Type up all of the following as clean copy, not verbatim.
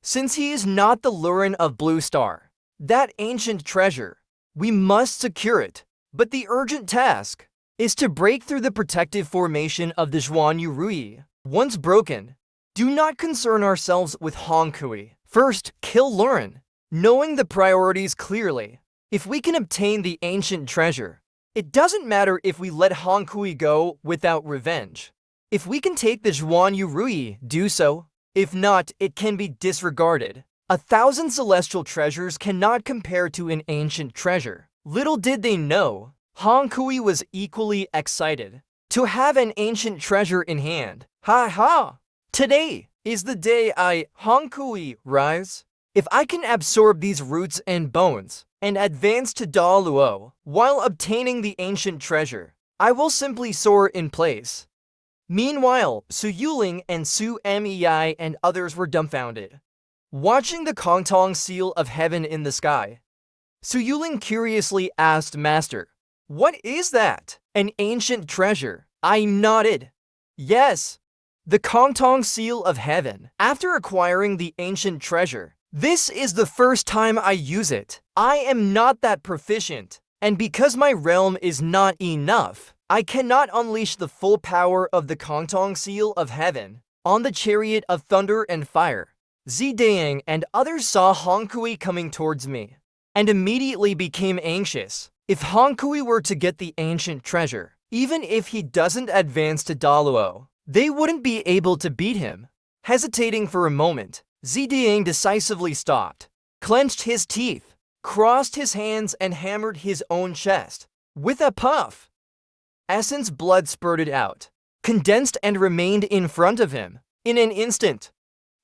Since he is not the Lurin of Blue Star, that ancient treasure, we must secure it. But the urgent task is to break through the protective formation of the Zhuan Yurui. Once broken, do not concern ourselves with Hongkui. First, kill Lurin, knowing the priorities clearly. If we can obtain the ancient treasure, it doesn't matter if we let Hongkui go without revenge. If we can take the Zhuan Yurui, do so. If not, it can be disregarded. 1,000 celestial treasures cannot compare to an ancient treasure. Little did they know, Hongkui was equally excited to have an ancient treasure in hand. Ha ha! Today is the day Hongkui, rise. If I can absorb these roots and bones and advance to Da Luo while obtaining the ancient treasure, I will simply soar in place. Meanwhile, Su Yuling and Su Mei and others were dumbfounded, watching the Kongtong seal of heaven in the sky. Su Yuling curiously asked Master, "What is that?" "An ancient treasure." I nodded. Yes, the Kongtong seal of heaven. After acquiring the ancient treasure, this is the first time I use it. I am not that proficient, and because my realm is not enough, I cannot unleash the full power of the Kongtong seal of heaven on the chariot of thunder and fire. Zidang and others saw Hongkui coming towards me and immediately became anxious. If Hongkui were to get the ancient treasure, even if he doesn't advance to Daluo, they wouldn't be able to beat him. Hesitating for a moment, Zidang decisively stopped, clenched his teeth, crossed his hands and hammered his own chest. With a puff, essence blood spurted out, condensed and remained in front of him. In an instant,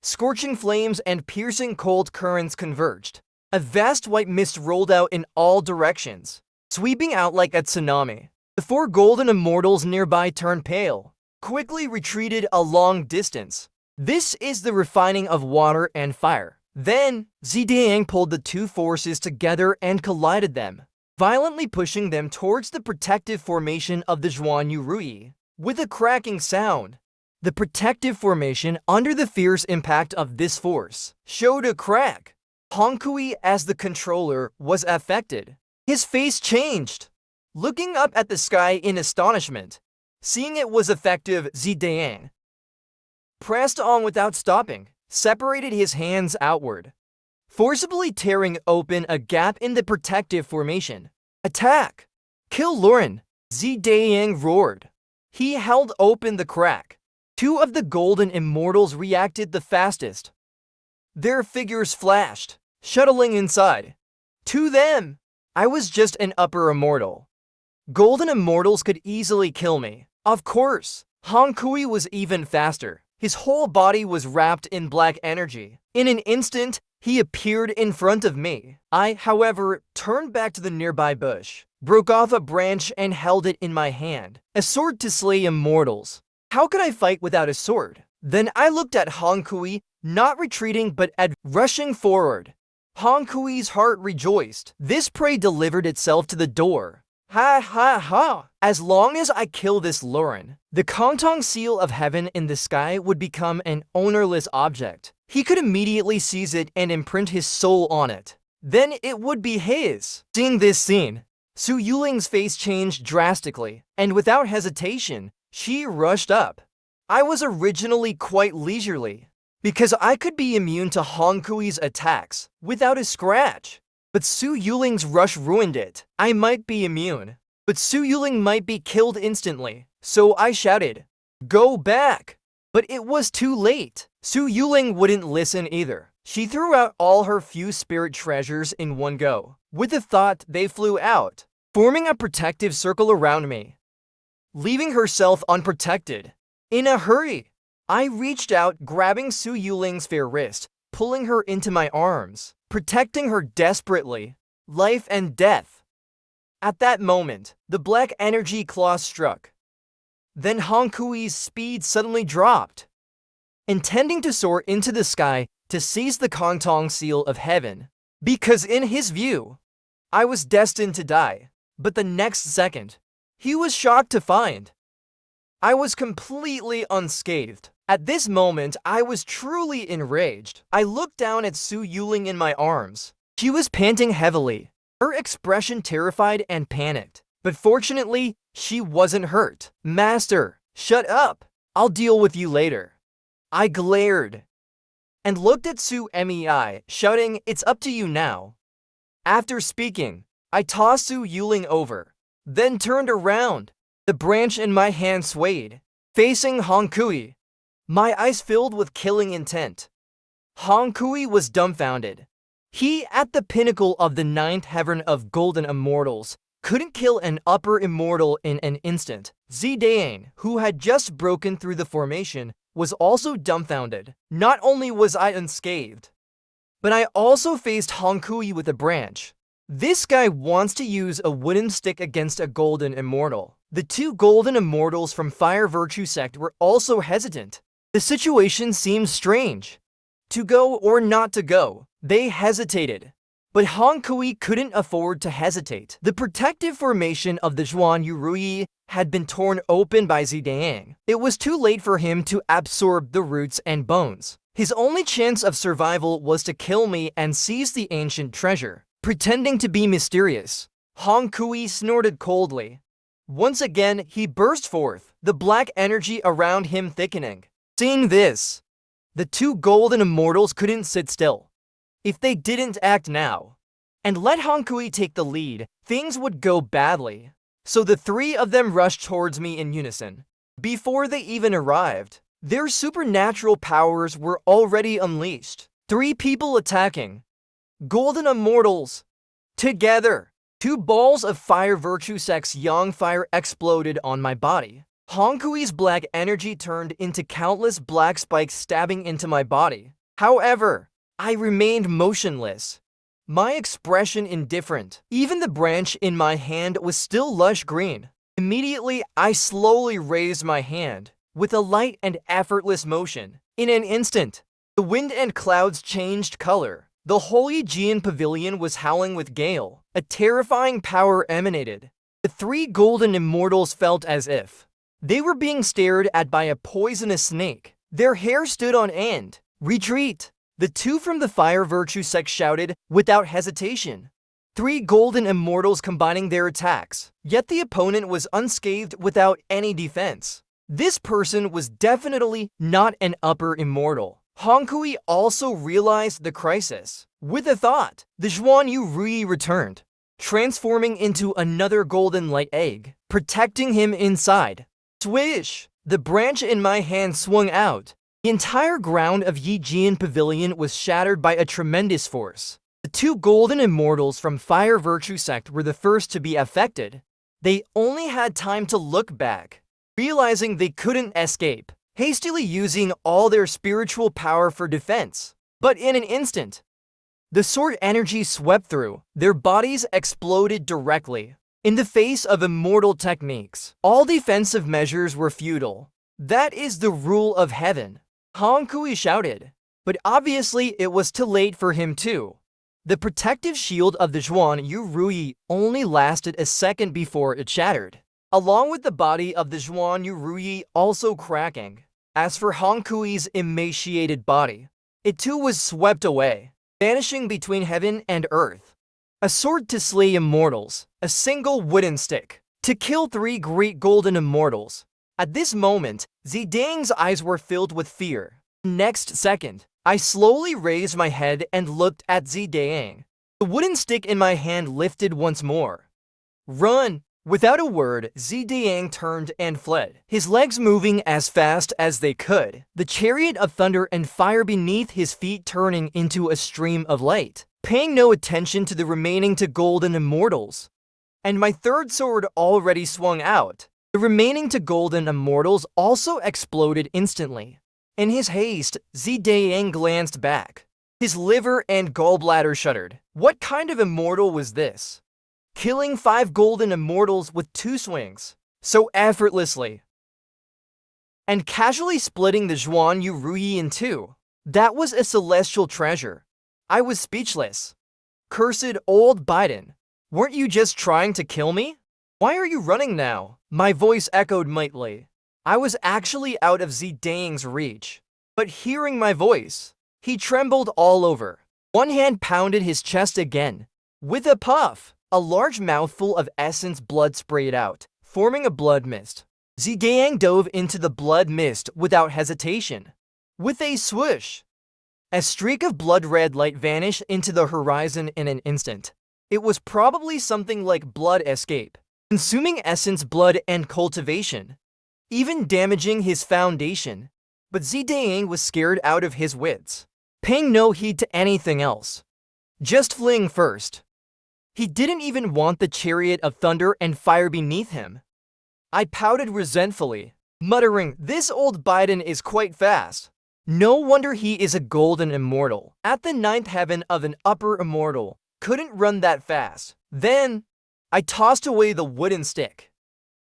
scorching flames and piercing cold currents converged. A vast white mist rolled out in all directions, sweeping out like a tsunami. The 4 golden immortals nearby turned pale, quickly retreated a long distance. This is the refining of water and fire. Then, Zidang pulled the 2 forces together and collided them, violently pushing them towards the protective formation of the Zhuan Yurui. With a cracking sound, the protective formation under the fierce impact of this force showed a crack. Hongkui, as the controller, was affected. His face changed. Looking up at the sky in astonishment, seeing it was effective, Zidang pressed on without stopping, separated his hands outward, forcibly tearing open a gap in the protective formation. "Attack! Kill Lurin!" Zidang roared. He held open the crack. 2 of the golden immortals reacted the fastest. Their figures flashed, shuttling inside. To them, I was just an upper immortal. Golden immortals could easily kill me. Of course, Hongkui was even faster. His whole body was wrapped in black energy. In an instant, he appeared in front of me. I, however, turned back to the nearby bush, broke off a branch and held it in my hand. A sword to slay immortals. How could I fight without a sword? Then I looked at Hongkui, not retreating but rushing forward. Hongkui's heart rejoiced. This prey delivered itself to the door. Ha ha ha! As long as I kill this Lurin, the Kongtong seal of heaven in the sky would become an ownerless object. He could immediately seize it and imprint his soul on it. Then it would be his. Seeing this scene, Su Yuling's face changed drastically, and without hesitation, she rushed up. I was originally quite leisurely, because I could be immune to Hongkui's attacks without a scratch. But Su Yuling's rush ruined it. I might be immune, but Su Yuling might be killed instantly. So I shouted, "Go back!" But it was too late. Su Yuling wouldn't listen either. She threw out all her few spirit treasures in one go. With a thought, they flew out, forming a protective circle around me, leaving herself unprotected. In a hurry, I reached out, grabbing Su Yuling's fair wrist, pulling her into my arms, protecting her desperately, life and death. At that moment, the black energy claw struck. Then Hongkui's speed suddenly dropped, intending to soar into the sky to seize the Kongtong seal of heaven, because in his view, I was destined to die. But the next second, he was shocked to find I was completely unscathed. At this moment, I was truly enraged. I looked down at Su Yuling in my arms. She was panting heavily, her expression terrified and panicked. But fortunately, she wasn't hurt. Master, shut up. I'll deal with you later. I glared and looked at Su Mei, shouting, "It's up to you now." After speaking, I tossed Su Yuling over, then turned around. The branch in my hand swayed, facing Hong Kui. My eyes filled with killing intent. Hong Kui was dumbfounded. He, at the pinnacle of the ninth heaven of golden immortals, couldn't kill an upper immortal in an instant. Zidane, who had just broken through the formation, was also dumbfounded. Not only was I unscathed, but I also faced Hong Kui with a branch. This guy wants to use a wooden stick against a golden immortal. The two golden immortals from Fire Virtue Sect were also hesitant. The situation seemed strange. To go or not to go, they hesitated. But Hong Kui couldn't afford to hesitate. The protective formation of the Zhuan Yurui had been torn open by Zidane. It was too late for him to absorb the roots and bones. His only chance of survival was to kill me and seize the ancient treasure. Pretending to be mysterious, Hong Kui snorted coldly. Once again, he burst forth, the black energy around him thickening. Seeing this, the two golden immortals couldn't sit still. If they didn't act now and let Hong Kui take the lead, things would go badly. So the three of them rushed towards me in unison. Before they even arrived, their supernatural powers were already unleashed. 3 people attacking. Golden immortals. Together. 2 balls of Fire Virtue Sect's yang fire exploded on my body. Hong Kui's black energy turned into countless black spikes stabbing into my body. However, I remained motionless, my expression indifferent. Even the branch in my hand was still lush green. Immediately, I slowly raised my hand, with a light and effortless motion. In an instant, the wind and clouds changed color. The Holy Jian Pavilion was howling with gale. A terrifying power emanated. The 3 golden immortals felt as if they were being stared at by a poisonous snake. Their hair stood on end. Retreat! The 2 from the Fire Virtue Sect shouted without hesitation. 3 golden immortals combining their attacks. Yet the opponent was unscathed without any defense. This person was definitely not an upper immortal. Hong Kui also realized the crisis. With a thought, the Zhuan Yurui returned, transforming into another golden light egg, protecting him inside. Swish! The branch in my hand swung out. The entire ground of Yijian Pavilion was shattered by a tremendous force. The 2 golden immortals from Fire Virtue Sect were the first to be affected. They only had time to look back, realizing they couldn't escape, hastily using all their spiritual power for defense. But in an instant, the sword energy swept through. Their bodies exploded directly. In the face of immortal techniques, all defensive measures were futile. That is the rule of heaven. Hong Kui shouted, but obviously it was too late for him too. The protective shield of the Zhuan Yurui only lasted a second before it shattered, along with the body of the Zhuan Yurui also cracking. As for Hong Kui's emaciated body, it too was swept away, vanishing between heaven and earth. A sword to slay immortals, a single wooden stick to kill 3 great golden immortals. At this moment, Zidane's eyes were filled with fear. Next second, I slowly raised my head and looked at Zidane. The wooden stick in my hand lifted once more. Run! Without a word, Zidane turned and fled, his legs moving as fast as they could, the chariot of thunder and fire beneath his feet turning into a stream of light, paying no attention to the remaining 2 golden immortals. And my 3rd sword already swung out. The remaining 2 golden immortals also exploded instantly. In his haste, Zidane glanced back. His liver and gallbladder shuddered. What kind of immortal was this? Killing 5 golden immortals with 2 swings, so effortlessly, and casually splitting the Zhuan Yurui in 2. That was a celestial treasure. I was speechless. Cursed old Biden, weren't you just trying to kill me? Why are you running now? My voice echoed mightily. I was actually out of Zidang's reach. But hearing my voice, he trembled all over. One hand pounded his chest again. With a puff, a large mouthful of essence blood sprayed out, forming a blood mist. Zidang dove into the blood mist without hesitation. With a swoosh, a streak of blood-red light vanished into the horizon in an instant. It was probably something like blood escape, consuming essence blood and cultivation, even damaging his foundation. But Zidang was scared out of his wits, paying no heed to anything else, just fleeing first. He didn't even want the chariot of thunder and fire beneath him. I pouted resentfully, muttering, "This old Biden is quite fast. No wonder he is a golden immortal. At the ninth heaven of an upper immortal, couldn't run that fast." Then, I tossed away the wooden stick,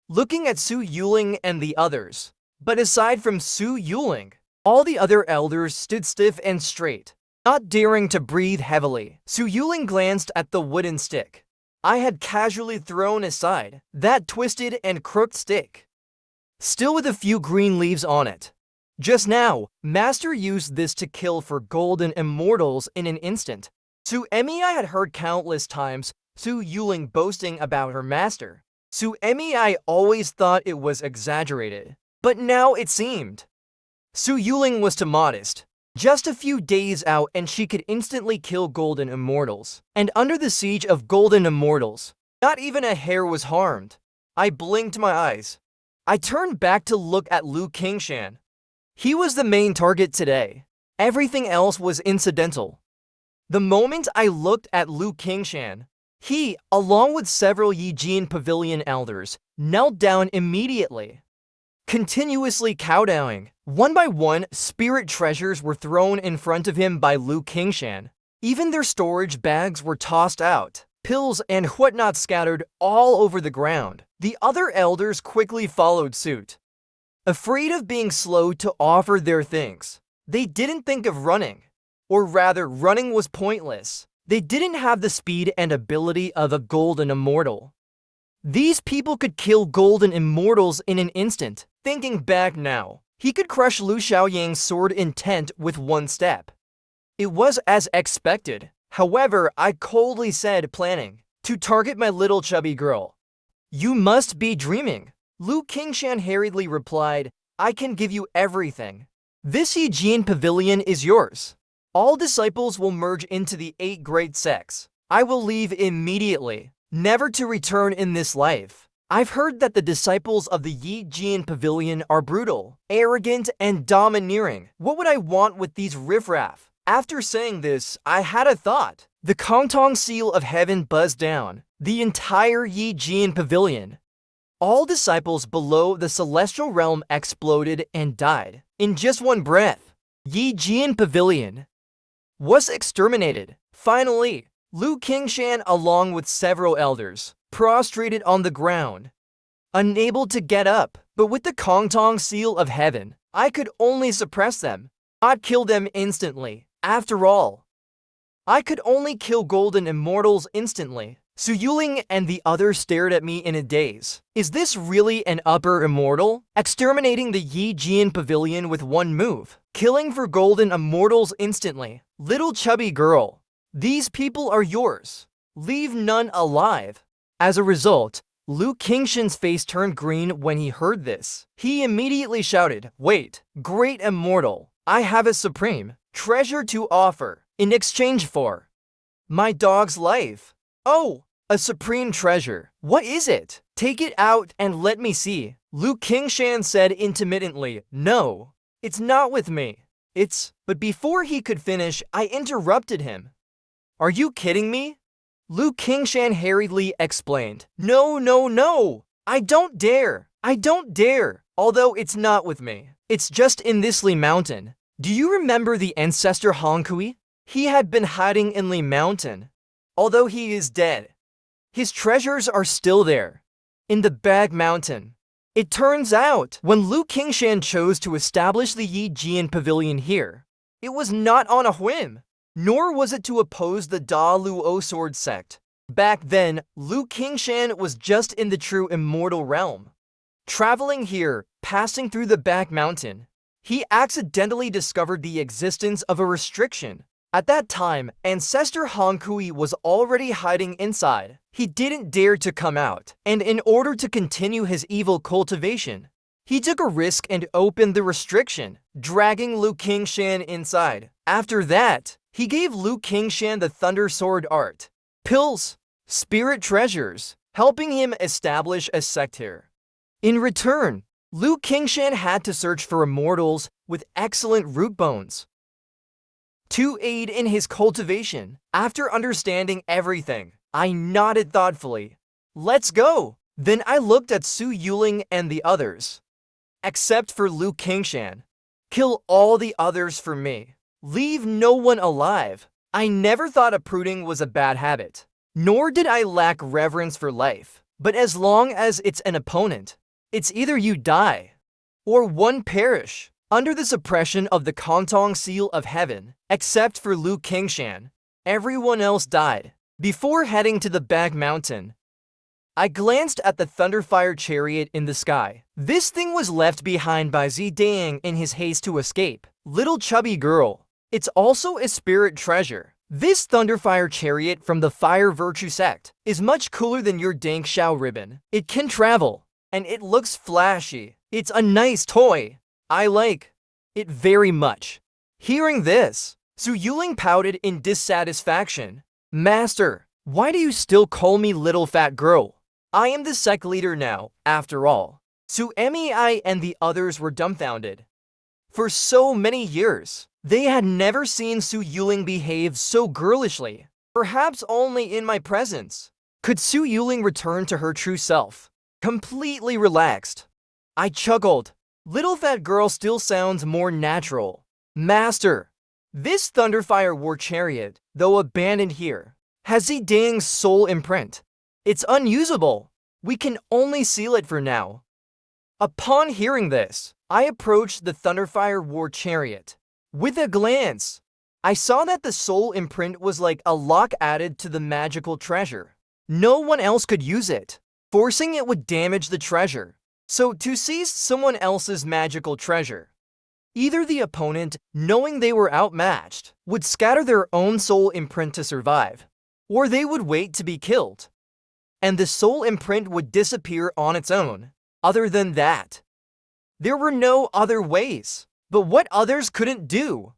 looking at Su Yuling and the others. But aside from Su Yuling, all the other elders stood stiff and straight, not daring to breathe heavily. Su Yuling glanced at the wooden stick I had casually thrown aside, that twisted and crooked stick, still with a few green leaves on it. Just now, Master used this to kill for golden immortals in an instant. Su Emi I had heard countless times Su Yuling boasting about her master. Su Emi I always thought it was exaggerated, but now it seemed Su Yuling was too modest. Just a few days out and she could instantly kill golden immortals. And under the siege of golden immortals, not even a hair was harmed. I blinked my eyes. I turned back to look at Lu Qingshan. He was the main target today. Everything else was incidental. The moment I looked at Lu Qingshan, he, along with several Yijin Pavilion elders, knelt down immediately, continuously kowtowing. One by one, spirit treasures were thrown in front of him by Lu Qingshan. Even their storage bags were tossed out, pills and whatnot scattered all over the ground. The other elders quickly followed suit. Afraid of being slow to offer their things, they didn't think of running. Or rather, running was pointless. They didn't have the speed and ability of a golden immortal. These people could kill golden immortals in an instant. Thinking back now, he could crush Lu Xiaoyang's sword intent with one step. It was as expected. However, I coldly said, planning to target my little chubby girl. "You must be dreaming." Lu Qingshan hurriedly replied, "I can give you everything. This Yijin Pavilion is yours. All disciples will merge into the 8 great sects. I will leave immediately, never to return in this life. I've heard that the disciples of the Yijin Pavilion are brutal, arrogant, and domineering. What would I want with these riffraff?" After saying this, I had a thought. The Kongtong seal of heaven buzzed down the entire Yijin Pavilion. All disciples below the celestial realm exploded and died in just one breath. Yijin Pavilion was exterminated. Finally, Lu Qingshan, along with several elders, prostrated on the ground, unable to get up. But with the Kongtong seal of heaven, I could only suppress them, not kill them instantly. After all, I could only kill golden immortals instantly. Su Yuling and the others stared at me in a daze. Is this really an upper immortal? Exterminating the Yijin Pavilion with one move, killing for golden immortals instantly. Little chubby girl, these people are yours. Leave none alive. As a result, Lu Qingshan's face turned green when he heard this. He immediately shouted, "Wait, great immortal, I have a supreme treasure to offer in exchange for my dog's life." "Oh, a supreme treasure. What is it? Take it out and let me see." Lu Qingshan said intermittently, "No, it's not with me. It's..." But before he could finish, I interrupted him. "Are you kidding me?" Lu Qingshan hurriedly explained. "No, no, no! I don't dare! I don't dare! Although it's not with me. It's just in this Li Mountain. Do you remember the ancestor Hongkui? He had been hiding in Li Mountain. Although he is dead, his treasures are still there, in the Bag Mountain." It turns out, when Lu Qingshan chose to establish the Yijin Pavilion here, it was not on a whim, nor was it to oppose the Da Luo sword sect. Back then, Lu Qingshan was just in the true immortal realm, traveling here Passing through the back mountain, he accidentally discovered the existence of a restriction. At that time, Ancestor Hankui was already hiding inside. He didn't dare to come out, and in order to continue his evil cultivation, he took a risk and opened the restriction, dragging Lu Qingshan inside. After that, he gave Lu Qingshan the Thunder Sword art, pills, spirit treasures, helping him establish a sect here. In return, Lu Qingshan had to search for immortals with excellent root bones to aid in his cultivation. After understanding everything, I nodded thoughtfully. Let's go! Then I looked at Su Yuling and the others. Except for Lu Qingshan. Kill all the others for me. Leave no one alive. I never thought uprooting was a bad habit. Nor did I lack reverence for life. But as long as it's an opponent, it's either you die or one perish. Under the suppression of the Kantong Seal of Heaven, except for Lu Qingshan, everyone else died. Before heading to the back mountain, I glanced at the Thunderfire chariot in the sky. This thing was left behind by Zidang in his haste to escape. Little chubby girl. It's also a spirit treasure. This Thunderfire chariot from the Fire Virtue sect is much cooler than your dank Shao ribbon. It can travel, and it looks flashy. It's a nice toy. I like it very much. Hearing this, Su Yuling pouted in dissatisfaction. Master, why do you still call me little fat girl? I am the sect leader now, after all. Su Mei and the others were dumbfounded. For so many years, they had never seen Su Yuling behave so girlishly. Perhaps only in my presence could Su Yuling return to her true self, completely relaxed. I chuckled. Little fat girl still sounds more natural. Master, this Thunderfire War Chariot, though abandoned here, has Zidang's soul imprint. It's unusable. We can only seal it for now. Upon hearing this, I approached the Thunderfire War Chariot. With a glance, I saw that the soul imprint was like a lock added to the magical treasure. No one else could use it. Forcing it would damage the treasure. So to seize someone else's magical treasure, either the opponent, knowing they were outmatched, would scatter their own soul imprint to survive, or they would wait to be killed, and the soul imprint would disappear on its own. Other than that, there were no other ways. But what others couldn't do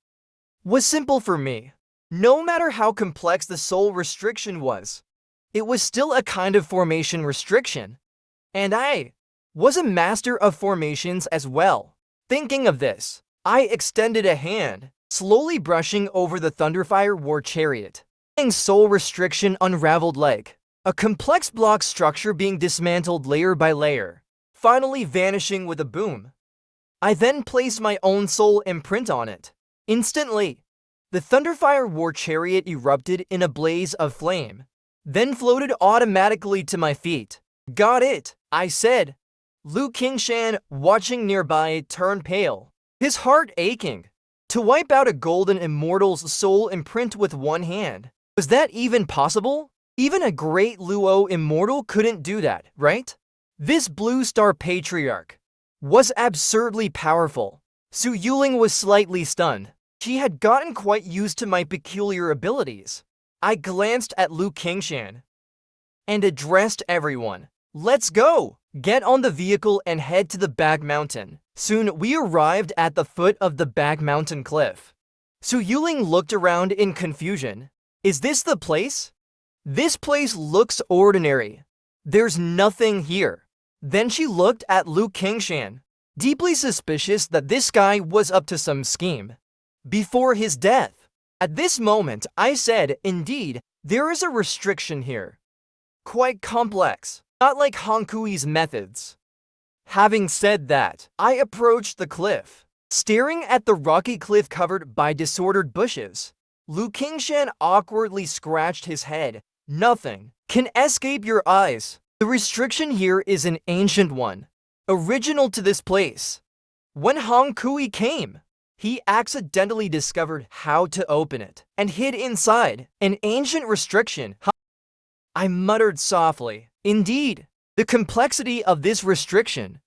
was simple for me. No matter how complex the soul restriction was, it was still a kind of formation restriction, and I was a master of formations as well. Thinking of this, I extended a hand, slowly brushing over the Thunderfire War Chariot. Soul restriction unraveled like a complex block structure being dismantled layer by layer, finally vanishing with a boom. I then placed my own soul imprint on it. Instantly, the Thunderfire War Chariot erupted in a blaze of flame, then floated automatically to my feet. Got it, I said. Lu Qingshan, watching nearby, turned pale, his heart aching. To wipe out a golden immortal's soul imprint with one hand. Was that even possible? Even a great Luo immortal couldn't do that, right? This Blue Star Patriarch was absurdly powerful. Su Yuling was slightly stunned. She had gotten quite used to my peculiar abilities. I glanced at Lu Qingshan and addressed everyone. Let's go! Get on the vehicle and head to the back mountain. Soon we arrived at the foot of the back mountain cliff. Su Yuling looked around in confusion. Is this the place? This place looks ordinary. There's nothing here. Then she looked at Lu Qingshan, deeply suspicious that this guy was up to some scheme. Before his death. At this moment, I said, indeed, there is a restriction here. Quite complex, not like Hankui's methods. Having said that, I approached the cliff, staring at the rocky cliff covered by disordered bushes. Lu Qingshan awkwardly scratched his head. Nothing can escape your eyes. The restriction here is an ancient one, original to this place. When Hankui came, he accidentally discovered how to open it and hid inside an ancient restriction. I muttered softly. Indeed, the complexity of this restriction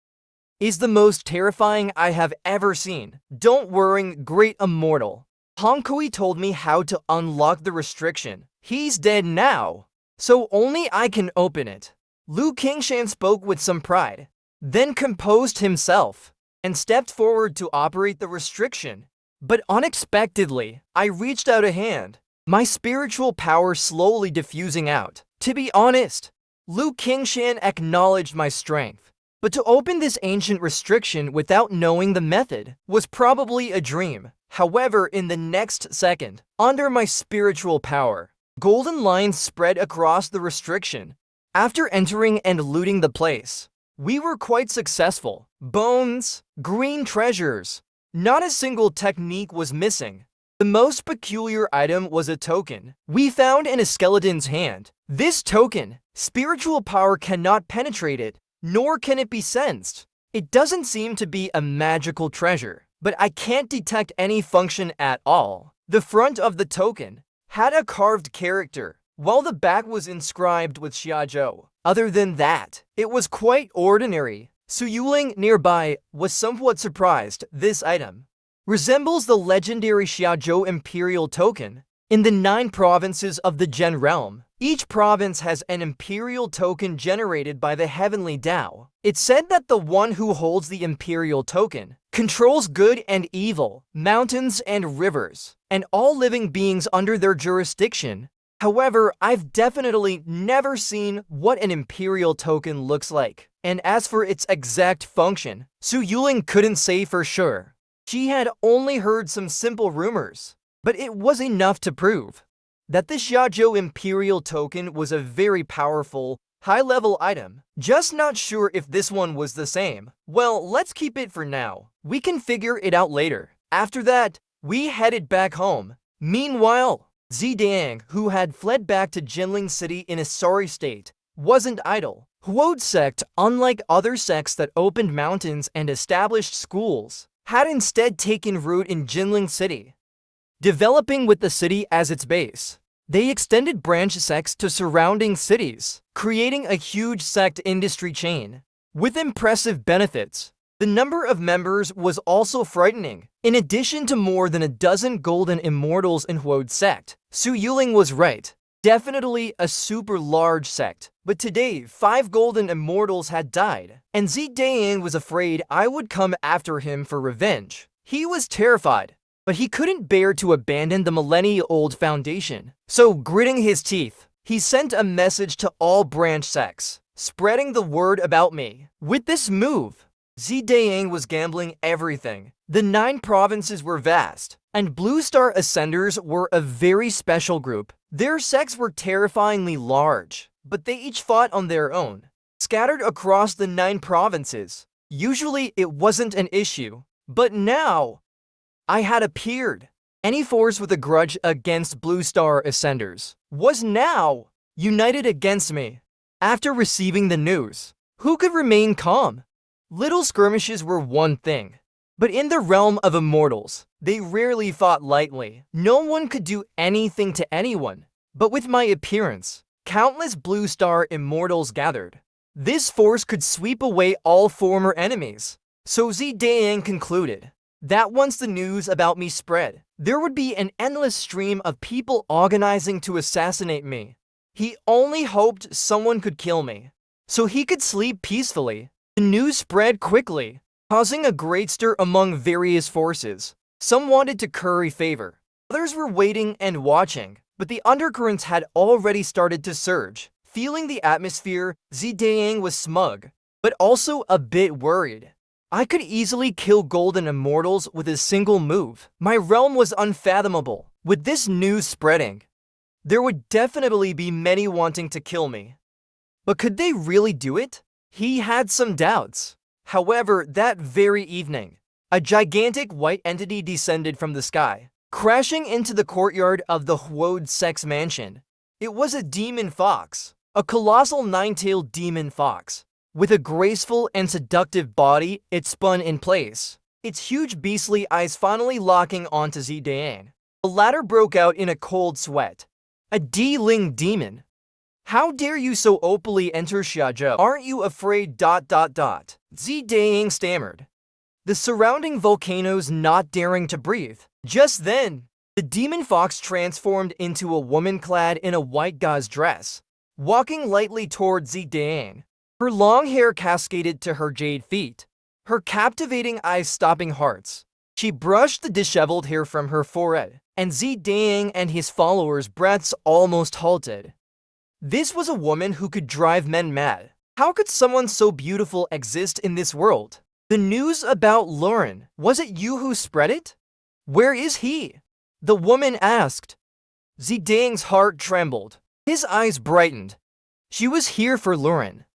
is the most terrifying I have ever seen. Don't worry, great immortal. Honkui told me how to unlock the restriction. He's dead now, so only I can open it. Lu Qingshan spoke with some pride, then composed himself, and stepped forward to operate the restriction. But unexpectedly, I reached out a hand, my spiritual power slowly diffusing out. To be honest, Lu Qingshan acknowledged my strength, but to open this ancient restriction without knowing the method was probably a dream. However, in the next second, under my spiritual power, golden lines spread across the restriction. After entering and looting the place, we were quite successful. Bones, green treasures. Not a single technique was missing. The most peculiar item was a token we found in a skeleton's hand. This token, spiritual power cannot penetrate it, nor can it be sensed. It doesn't seem to be a magical treasure, but I can't detect any function at all. The front of the token had a carved character, while the back was inscribed with Xiaozhou. Other than that, it was quite ordinary. Su Yuling nearby was somewhat surprised. This item resembles the legendary Xiaozhou Imperial Token in the 9 provinces of the Gen realm. Each province has an imperial token generated by the heavenly Tao. It's said that the one who holds the imperial token controls good and evil, mountains and rivers, and all living beings under their jurisdiction. However, I've definitely never seen what an imperial token looks like. And as for its exact function, Su Yuling couldn't say for sure. She had only heard some simple rumors, but it was enough to prove that the Xiaozhou Imperial Token was a very powerful, high-level item. Just not sure if this one was the same. Well, let's keep it for now. We can figure it out later. After that, we headed back home. Meanwhile, Zidang, who had fled back to Jinling City in a sorry state, wasn't idle. Huode sect, unlike other sects that opened mountains and established schools, had instead taken root in Jinling City. Developing with the city as its base, they extended branch sects to surrounding cities, creating a huge sect industry chain. With impressive benefits, the number of members was also frightening. In addition to more than a dozen golden immortals in Huode sect, Su Yuling was right. Definitely a super large sect. But today, 5 golden immortals had died, and Zidang was afraid I would come after him for revenge. He was terrified, but he couldn't bear to abandon the millennia-old foundation. So, gritting his teeth, he sent a message to all branch sects, spreading the word about me. With this move, Zidang was gambling everything. The 9 provinces were vast, and Blue Star Ascenders were a very special group. Their sects were terrifyingly large, but they each fought on their own, scattered across the 9 provinces. Usually it wasn't an issue, but now I had appeared. Any force with a grudge against Blue Star Ascenders was now united against me. After receiving the news, who could remain calm? Little skirmishes were one thing, but in the realm of immortals, they rarely fought lightly. No one could do anything to anyone. But with my appearance, countless Blue Star immortals gathered. This force could sweep away all former enemies. So Zidang concluded that once the news about me spread, there would be an endless stream of people organizing to assassinate me. He only hoped someone could kill me, so he could sleep peacefully. The news spread quickly, causing a great stir among various forces. Some wanted to curry favor. Others were waiting and watching, but the undercurrents had already started to surge. Feeling the atmosphere, Zidang was smug, but also a bit worried. I could easily kill golden immortals with a single move. My realm was unfathomable. With this news spreading, there would definitely be many wanting to kill me. But could they really do it? He had some doubts. However, that very evening, a gigantic white entity descended from the sky, crashing into the courtyard of the Huode sect's mansion. It was a demon fox, a colossal 9-tailed demon fox. With a graceful and seductive body, it spun in place, its huge beastly eyes finally locking onto Zidang. The latter broke out in a cold sweat. A D-Ling demon. How dare you so openly enter Xiazhou? Aren't you afraid? Zidang stammered, the surrounding volcanoes not daring to breathe. Just then, the demon fox transformed into a woman clad in a white gauze dress, walking lightly toward Zidang. Her long hair cascaded to her jade feet, her captivating eyes stopping hearts. She brushed the disheveled hair from her forehead, and Zidang and his followers' breaths almost halted. This was a woman who could drive men mad. How could someone so beautiful exist in this world? The news about Lauren, was it you who spread it? Where is he? The woman asked. Zidang's heart trembled. His eyes brightened. She was here for Lauren.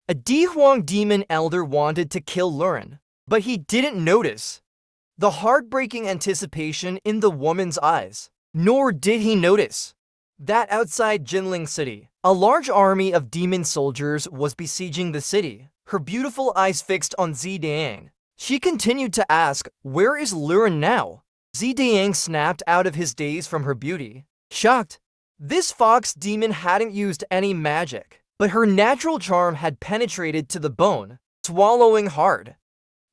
A Dihuang demon elder wanted to kill Lauren, but he didn't notice the heartbreaking anticipation in the woman's eyes. Nor did he notice that outside Jinling City, a large army of demon soldiers was besieging the city, her beautiful eyes fixed on Zidang. She continued to ask, where is Lauren now? Zidang snapped out of his daze from her beauty. Shocked, this fox demon hadn't used any magic, but her natural charm had penetrated to the bone, swallowing hard.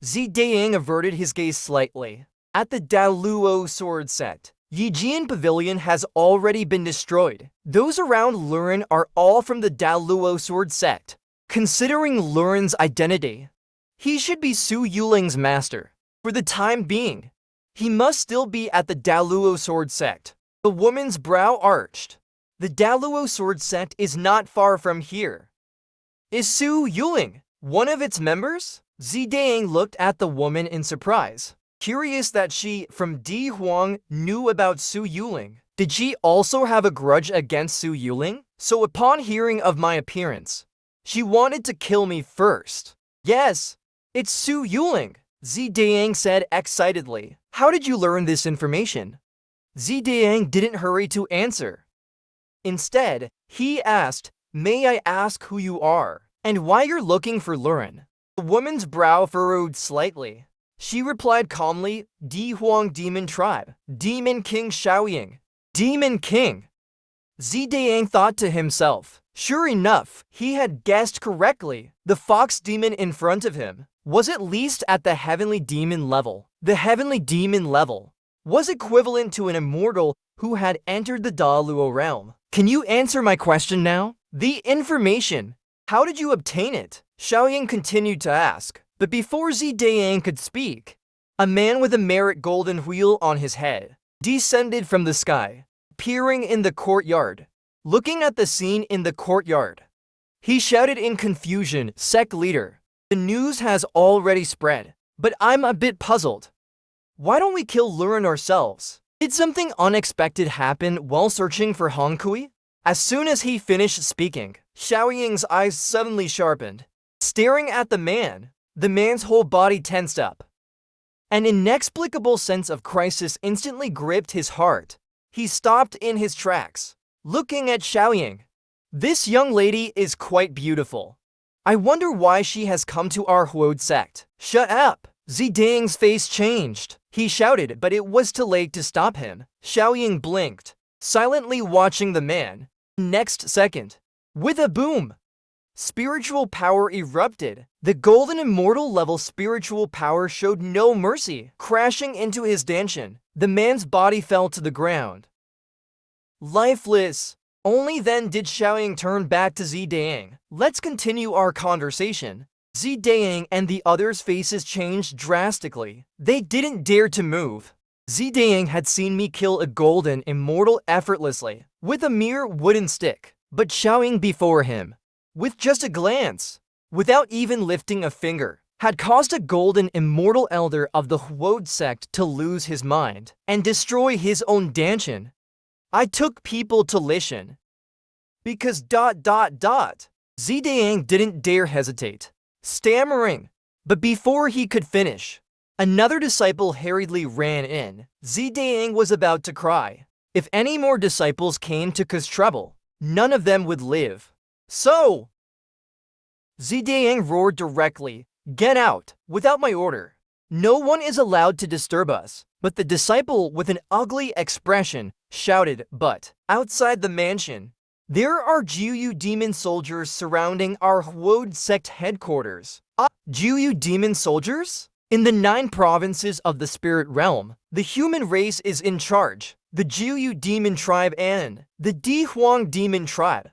Zidang averted his gaze slightly. At the Daluo sword set, Yijian Pavilion has already been destroyed. Those around Luren are all from the Daluo sword sect. Considering Luren's identity, he should be Su Yuling's master. For the time being, he must still be at the Daluo sword sect. The woman's brow arched. The Daluo sword sect is not far from here. Is Su Yuling one of its members? Zidang looked at the woman in surprise, curious that she, from Di Huang, knew about Su Yuling. Did she also have a grudge against Su Yuling? So upon hearing of my appearance, she wanted to kill me first. Yes, it's Su Yuling, Zidang said excitedly. How did you learn this information? Zidang didn't hurry to answer. Instead, he asked, may I ask who you are, and why you're looking for Luren? The woman's brow furrowed slightly. She replied calmly, Di Huang Demon Tribe, Demon King Xiaoying. Demon King. Zidang thought to himself. Sure enough, he had guessed correctly. The fox demon in front of him was at least at the heavenly demon level. The heavenly demon level was equivalent to an immortal who had entered the Daluo realm. Can you answer my question now? The information. How did you obtain it? Xiaoying continued to ask, but before Zidang could speak, a man with a merit golden wheel on his head descended from the sky, peering in the courtyard. Looking at the scene in the courtyard, he shouted in confusion, Sect leader, the news has already spread, but I'm a bit puzzled. Why don't we kill Luren ourselves? Did something unexpected happen while searching for Hongkui? As soon as he finished speaking, Xiaoying's eyes suddenly sharpened. Staring at the man's whole body tensed up. An inexplicable sense of crisis instantly gripped his heart. He stopped in his tracks, looking at Xiaoying. This young lady is quite beautiful. I wonder why she has come to our Huode sect. Shut up! Zidang's face changed. He shouted, but it was too late to stop him. Xiaoying blinked, silently watching the man. Next second, with a boom, spiritual power erupted. The golden immortal level spiritual power showed no mercy. Crashing into his dantian, the man's body fell to the ground, lifeless. Only then did Xiaoying turn back to Zidang. Let's continue our conversation. Zidang and the others' faces changed drastically. They didn't dare to move. Zidang had seen me kill a golden immortal effortlessly, with a mere wooden stick. But Xiaoying before him, with just a glance, without even lifting a finger, had caused a golden immortal elder of the Huode sect to lose his mind and destroy his own dantian. I took people to listen. Because ... Zidang didn't dare hesitate, stammering. But before he could finish, another disciple hurriedly ran in. Zidang was about to cry. If any more disciples came to cause trouble, none of them would live. So, Zidang roared directly, get out, without my order. No one is allowed to disturb us. But the disciple with an ugly expression shouted, but outside the mansion, There are Jiuyu demon soldiers surrounding our Huode sect headquarters. Jiuyu demon soldiers? In the 9 provinces of the spirit realm, the human race is in charge. The Jiuyu demon tribe and the Di Huang demon tribe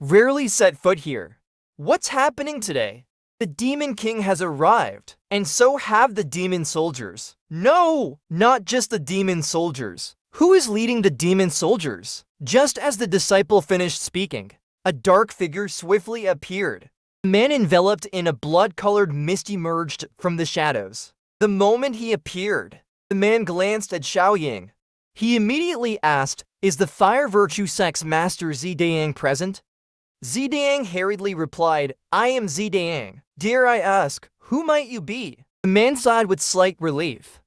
rarely set foot here. What's happening today? The demon king has arrived, and so have the demon soldiers. No, not just the demon soldiers. Who is leading the demon soldiers? Just as the disciple finished speaking, a dark figure swiftly appeared. A man enveloped in a blood-colored mist emerged from the shadows. The moment he appeared, the man glanced at Xiaoying. He immediately asked, "Is the Fire Virtue Sect's master Zidang present?" Zidang hurriedly replied, "I am Zidang. Dare I ask, who might you be?" The man sighed with slight relief.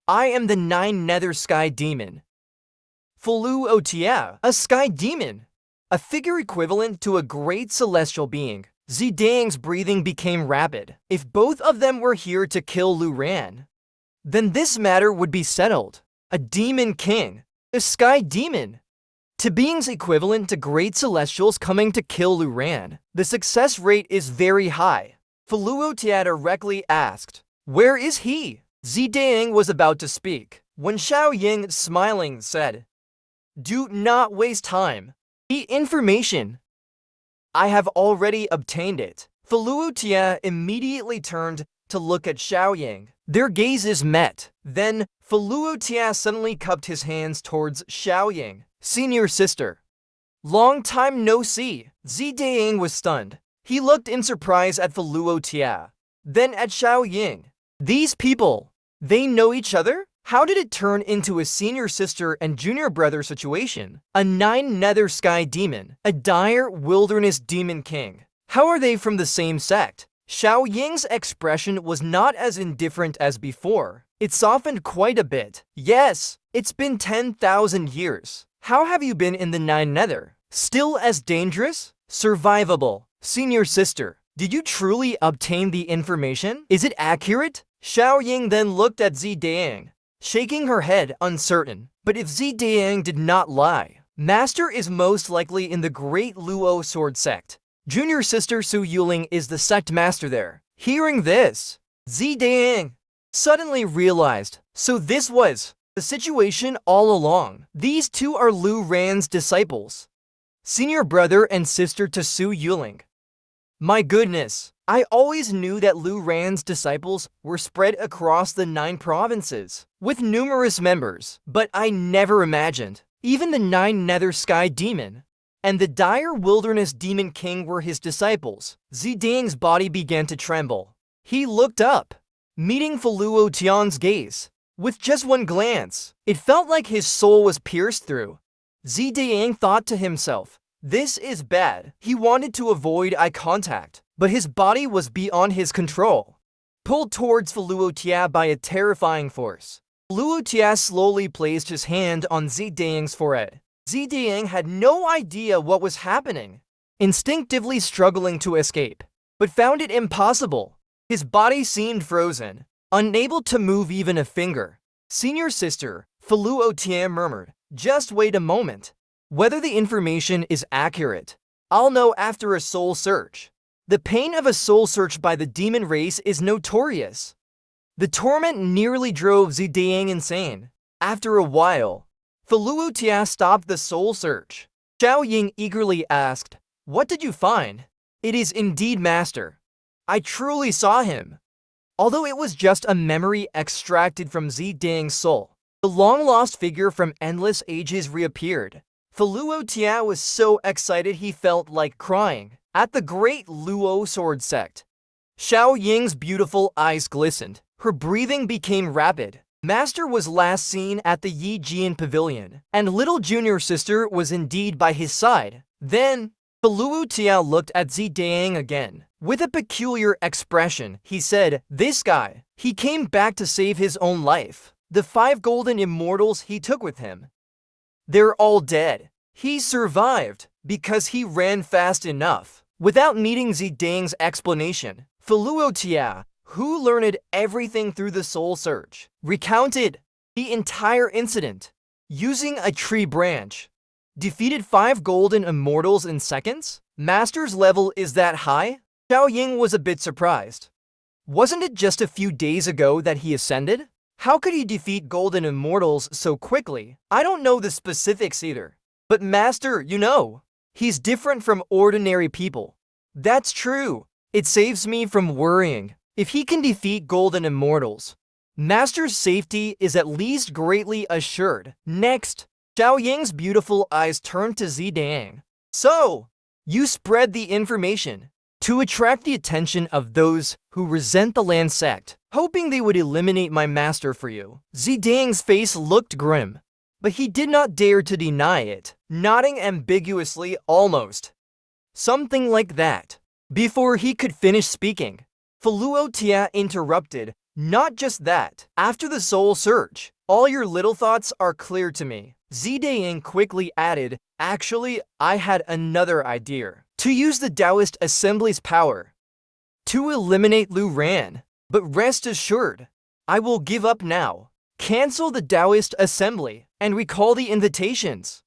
"I am the 9 Nether Sky Demon. Fulu Otia, a Sky Demon, a figure equivalent to a great celestial being." Zidang's breathing became rapid. If both of them were here to kill Lu Ran, then this matter would be settled. A demon king, a Sky Demon, 2 beings equivalent to great celestials coming to kill Lu Ran. The success rate is very high. Fulu Otia directly asked, "Where is he?" Zidang was about to speak when Xiaoying, smiling, said, "Do not waste time. The information. I have already obtained it." Fulu Otia immediately turned to look at Xiaoying. Their gazes met. Then Fulu Otia suddenly cupped his hands towards Xiaoying. "Senior sister. Long time no see." Zidang was stunned. He looked in surprise at Fulu Otia, then at Xiaoying. These people, they know each other? How did it turn into a senior sister and junior brother situation? A 9 Nether Sky Demon, a dire wilderness demon king. How are they from the same sect? Xiaoying's expression was not as indifferent as before. It softened quite a bit. "Yes, it's been 10,000 years. How have you been in the 9 Nether? Still as dangerous? Survivable. Senior sister, did you truly obtain the information? Is it accurate?" Xiaoying then looked at Zidang, shaking her head, uncertain. But if Zidang did not lie, master is most likely in the Great Luo Sword sect. Junior sister Su Yuling is the sect master there. Hearing this, Zidang suddenly realized, so this was the situation all along. These 2 are Lu Ran's disciples, senior brother and sister to Su Yuling. My goodness, I always knew that Lu Ran's disciples were spread across the 9 provinces, with numerous members, but I never imagined even the 9 Nether Sky Demon and the dire wilderness demon king were his disciples. Zidang's body began to tremble. He looked up, meeting Fulu Otian's gaze. With just one glance, it felt like his soul was pierced through. Zidang thought to himself, "This is bad." He wanted to avoid eye contact, but his body was beyond his control, pulled towards Fulu Otia by a terrifying force. Fulu Otia slowly placed his hand on Zidang's forehead. Zidang had no idea what was happening, instinctively struggling to escape, but found it impossible. His body seemed frozen, unable to move even a finger. "Senior sister," Fulu Otia murmured, "just wait a moment. Whether the information is accurate, I'll know after a soul search." The pain of a soul search by the demon race is notorious. The torment nearly drove Zidang insane. After a while, Fulu Otia stopped the soul search. Xiaoying eagerly asked, "What did you find?" "It is indeed master. I truly saw him." Although it was just a memory extracted from Zidang's soul, the long-lost figure from endless ages reappeared. Fulu Otia was so excited he felt like crying. At the Great Luo Sword sect, Xiaoying's beautiful eyes glistened. Her breathing became rapid. Master was last seen at the Yijian Pavilion, and little junior sister was indeed by his side. Then, Fulu Otia looked at Zidang again. With a peculiar expression, he said, "This guy, he came back to save his own life. The 5 golden immortals he took with him, they're all dead. He survived because he ran fast enough." Without needing Zidang's explanation, Fulu Otia, who learned everything through the soul search, recounted the entire incident using a tree branch. Defeated 5 golden immortals in seconds? Master's level is that high? Xiao Ying was a bit surprised. Wasn't it just a few days ago that he ascended? How could he defeat golden immortals so quickly? I don't know the specifics either. But Master, he's different from ordinary people. That's true. It saves me from worrying. If he can defeat golden immortals, Master's safety is at least greatly assured. Next, Xiao Ying's beautiful eyes turned to Zidang. So, you spread the information to attract the attention of those who resent the Lan sect, hoping they would eliminate my master for you. Zidang's face looked grim, but he did not dare to deny it, nodding ambiguously almost. Something like that. Before he could finish speaking, Faluo Tia interrupted. Not just that. After the soul search, all your little thoughts are clear to me. Zidang quickly added, actually, I had another idea. To use the Taoist Assembly's power to eliminate Lu Ran. But rest assured, I will give up now. Cancel the Taoist Assembly and recall the invitations.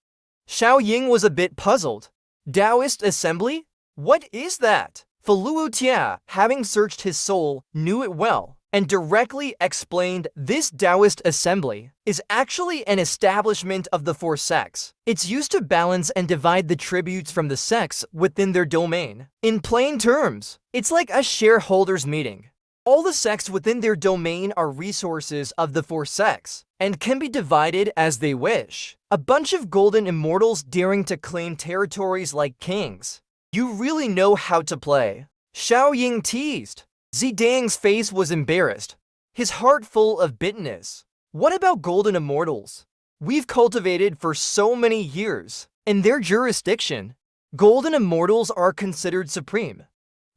Xiao Ying was a bit puzzled. Taoist Assembly? What is that? Faluo Tia, having searched his soul, knew it well, and directly explained this Taoist assembly is actually an establishment of the 4 sects. It's used to balance and divide the tributes from the sects within their domain. In plain terms, it's like a shareholders meeting. All the sects within their domain are resources of the 4 sects and can be divided as they wish. A bunch of golden immortals daring to claim territories like kings. You really know how to play. Xiao Ying teased. Zidang's face was embarrassed, his heart full of bitterness. What about golden immortals? We've cultivated for so many years. In their jurisdiction, golden immortals are considered supreme.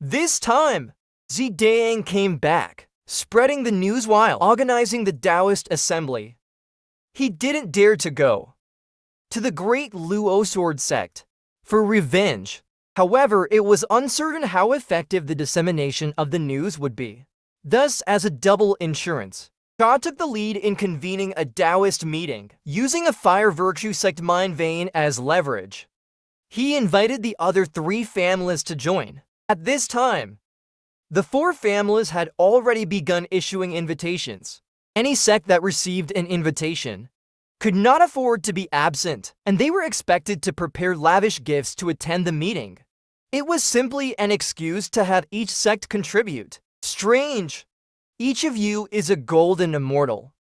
This time, Zidang came back, spreading the news while organizing the Taoist assembly. He didn't dare to go to the great Luo sword sect for revenge. However, it was uncertain how effective the dissemination of the news would be. Thus, as a double insurance, Cha took the lead in convening a Taoist meeting, using a fire virtue sect mind vein as leverage. He invited the other 3 families to join. At this time, the 4 families had already begun issuing invitations. Any sect that received an invitation could not afford to be absent, and they were expected to prepare lavish gifts to attend the meeting. It was simply an excuse to have each sect contribute. Strange. Each of you is a golden immortal.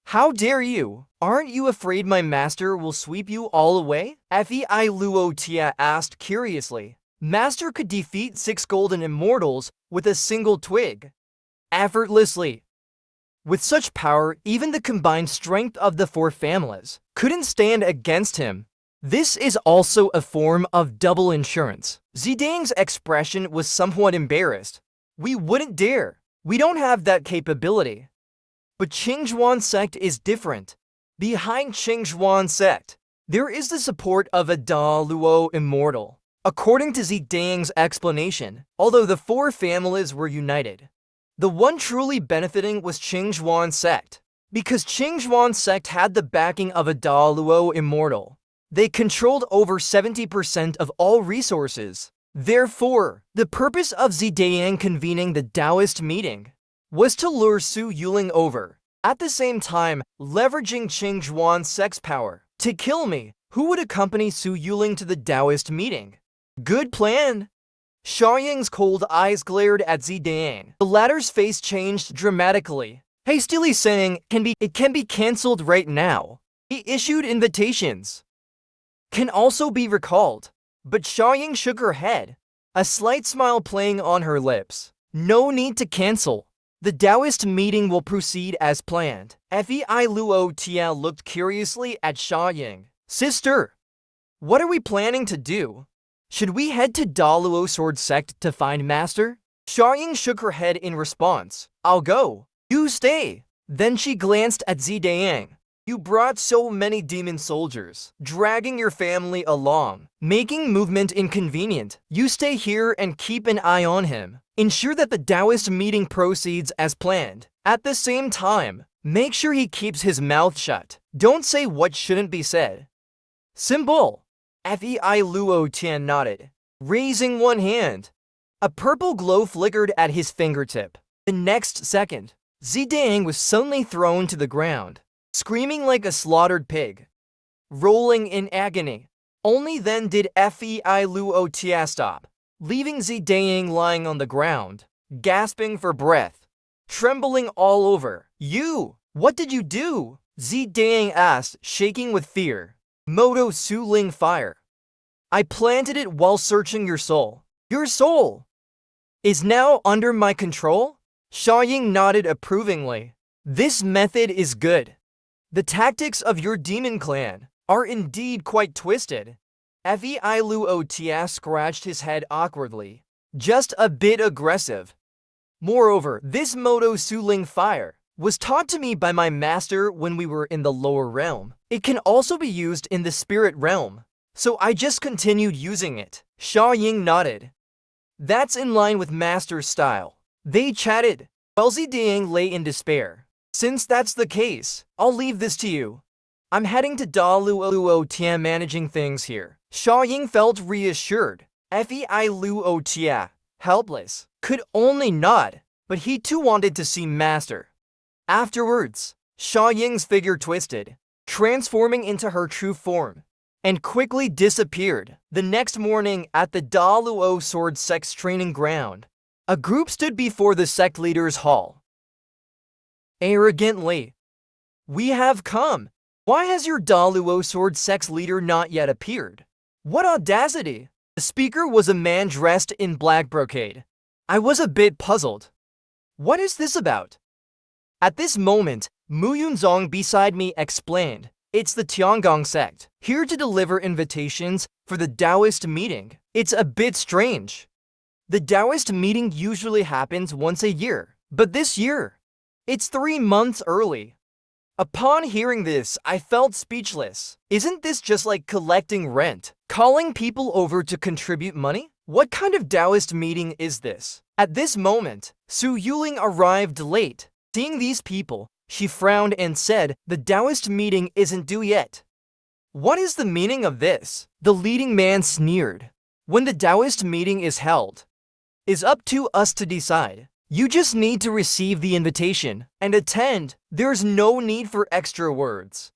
How dare you? Aren't you afraid my master will sweep you all away? Fei Luo Tia asked curiously. Master could defeat 6 golden immortals with a single twig. Effortlessly. With such power, even the combined strength of the 4 families couldn't stand against him. This is also a form of double insurance. Zidang's expression was somewhat embarrassed. We wouldn't dare. We don't have that capability. But Qingzhuan sect is different. Behind Qingzhuan sect, there is the support of a Da Luo immortal. According to Zidang's explanation, although the 4 families were united, the one truly benefiting was Qingzhuan sect. Because Qingzhuan sect had the backing of a Da Luo immortal, they controlled over 70% of all resources. Therefore, the purpose of Zidang convening the Taoist meeting was to lure Su Yuling over, at the same time leveraging Qingzhuan sect's power to kill me. Who would accompany Su Yuling to the Taoist meeting? Good plan. Xiaoying's cold eyes glared at Zidang. The latter's face changed dramatically, hastily saying, it can be cancelled right now. He issued invitations. Can also be recalled. But Xiaoying shook her head, a slight smile playing on her lips. No need to cancel. The Taoist meeting will proceed as planned. Fei Luo Tia looked curiously at Xiaoying. Sister, what are we planning to do? Should we head to Da Luo sword sect to find Master? Xiaoying shook her head in response. I'll go. You stay. Then she glanced at Zidang. You brought so many demon soldiers, dragging your family along, making movement inconvenient. You stay here and keep an eye on him. Ensure that the Taoist meeting proceeds as planned. At the same time, make sure he keeps his mouth shut. Don't say what shouldn't be said. Simple. Fei Luo Tian nodded, raising one hand. A purple glow flickered at his fingertip. The next second, Zidane was suddenly thrown to the ground, screaming like a slaughtered pig, rolling in agony. Only then did Fei Luo Tia stop, leaving Zidane lying on the ground, gasping for breath, trembling all over. "You! What did you do?" Zidane asked, shaking with fear. "Moto Su Ling fire. I planted it while searching your soul. Your soul is now under my control?" Xiaoying nodded approvingly. "This method is good. The tactics of your demon clan are indeed quite twisted." Fei Luo Tia scratched his head awkwardly. "Just a bit aggressive. Moreover, this Moto Suling fire was taught to me by my master when we were in the lower realm. It can also be used in the spirit realm, so I just continued using it." Xiaoying nodded. "That's in line with master's style." They chatted, while Zidane lay in despair. "Since that's the case, I'll leave this to you. I'm heading to Da Luo Tian managing things here." Xiaoying felt reassured. Fei Luo Tia, helpless, could only nod, but he too wanted to see master. Afterwards, Xiaoying's figure twisted, transforming into her true form, and quickly disappeared. The next morning at the Da Luo Sword Sect's training ground, a group stood before the sect leader's hall. Arrogantly, "We have come. Why has your Da Luo Sword Sect's leader not yet appeared? What audacity!" The speaker was a man dressed in black brocade. I was a bit puzzled. "What is this about?" At this moment, Mu Yunzong beside me explained, "It's the Tiangong sect, here to deliver invitations for the Taoist meeting." It's a bit strange. The Taoist meeting usually happens once a year, but this year, it's 3 months early. Upon hearing this, I felt speechless. Isn't this just like collecting rent? Calling people over to contribute money? What kind of Taoist meeting is this? At this moment, Su Yuling arrived late. Seeing these people, she frowned and said, "The Taoist meeting isn't due yet." "What is the meaning of this?" The leading man sneered. "When the Taoist meeting is held, it's up to us to decide. You just need to receive the invitation and attend. There's no need for extra words."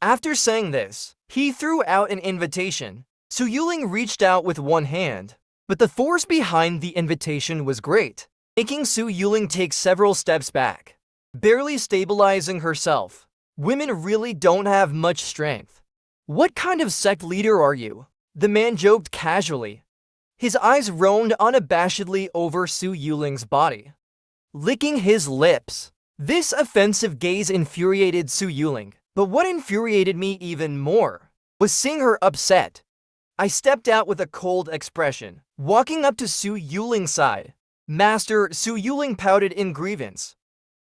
After saying this, he threw out an invitation. Su Yuling reached out with one hand, but the force behind the invitation was great, making Su Yuling take several steps back, barely stabilizing herself. Women really don't have much strength. "What kind of sect leader are you?" the man joked casually. His eyes roamed unabashedly over Su Yuling's body, licking his lips. This offensive gaze infuriated Su Yuling, but what infuriated me even more was seeing her upset. I stepped out with a cold expression, walking up to Su Yuling's side. "Master," Su Yuling pouted in grievance.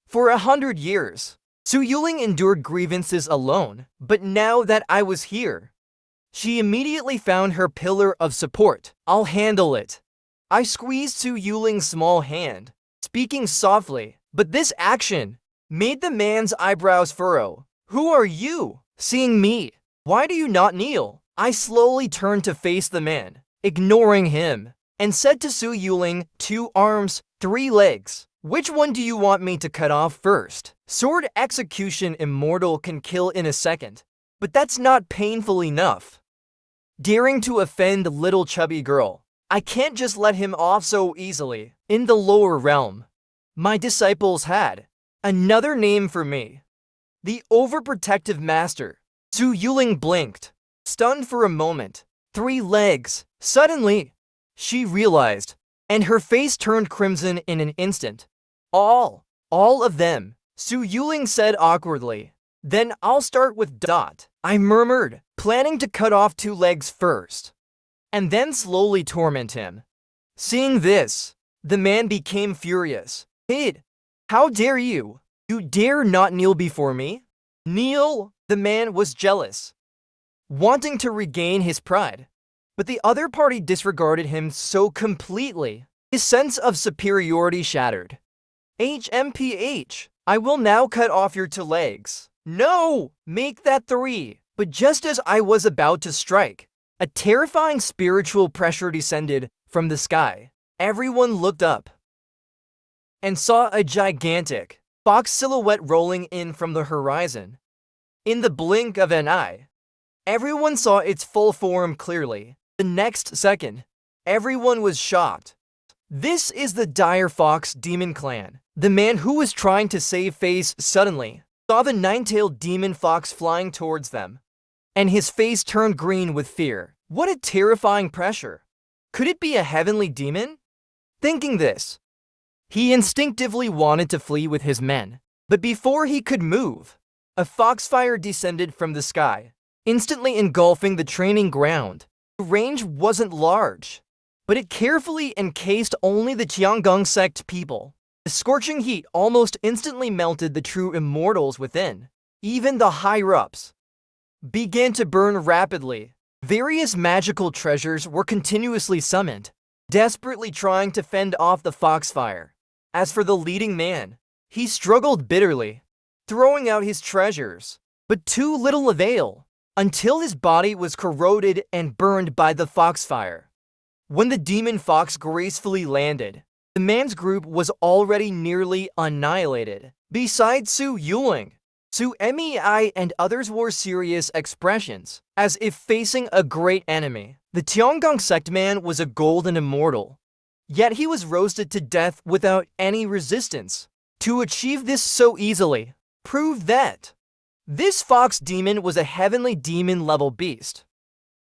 For 100 years, Su Yuling endured grievances alone, but now that I was here, she immediately found her pillar of support. "I'll handle it." I squeezed Su Yuling's small hand, speaking softly, but this action made the man's eyebrows furrow. "Who are you? Seeing me, why do you not kneel?" I slowly turned to face the man, ignoring him, and said to Su Yuling, "2 arms, 3 legs. Which one do you want me to cut off first?" Sword execution immortal can kill in a second, but that's not painful enough. Daring to offend little chubby girl, I can't just let him off so easily. In the lower realm, my disciples had another name for me, the overprotective master. Su Yuling blinked, stunned for a moment. 3 legs. Suddenly, she realized, and her face turned crimson in an instant. All of them," Su Yuling said awkwardly. "Then I'll start with Dot," I murmured, planning to cut off 2 legs first, and then slowly torment him. Seeing this, the man became furious. "Kid, how dare you? You dare not kneel before me?" "Kneel?" The man was jealous, wanting to regain his pride, but the other party disregarded him so completely. His sense of superiority shattered. "HMPH, I will now cut off your 2 legs." "No, make that 3." But just as I was about to strike, A terrifying spiritual pressure descended from the sky. Everyone looked up and saw a gigantic fox silhouette rolling in from the horizon. In the blink of an eye, everyone saw its full form clearly. The next second, everyone was shocked. This is the dire fox demon clan. The man who was trying to save face suddenly saw the nine-tailed demon fox flying towards them, and his face turned green with fear. What a terrifying pressure! Could it be a heavenly demon? Thinking this, he instinctively wanted to flee with his men, but before he could move, a foxfire descended from the sky, instantly engulfing the training ground. The range wasn't large, but it carefully encased only the Tiangong sect people. The scorching heat almost instantly melted the true immortals within. Even the higher-ups began to burn rapidly. Various magical treasures were continuously summoned, desperately trying to fend off the foxfire. As for the leading man, he struggled bitterly, throwing out his treasures, but to little avail, until his body was corroded and burned by the foxfire. When the demon fox gracefully landed, the man's group was already nearly annihilated. Besides Su Yuling, Su Mei and others wore serious expressions, as if facing a great enemy. The Tiangong sect man was a golden immortal, yet he was roasted to death without any resistance. To achieve this so easily proved that this fox demon was a heavenly demon-level beast.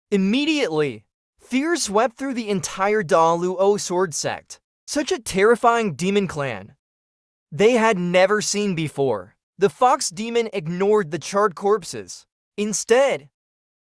Immediately, fear swept through the entire Da Luo sword sect. Such a terrifying demon clan they had never seen before. The fox demon ignored the charred corpses. Instead,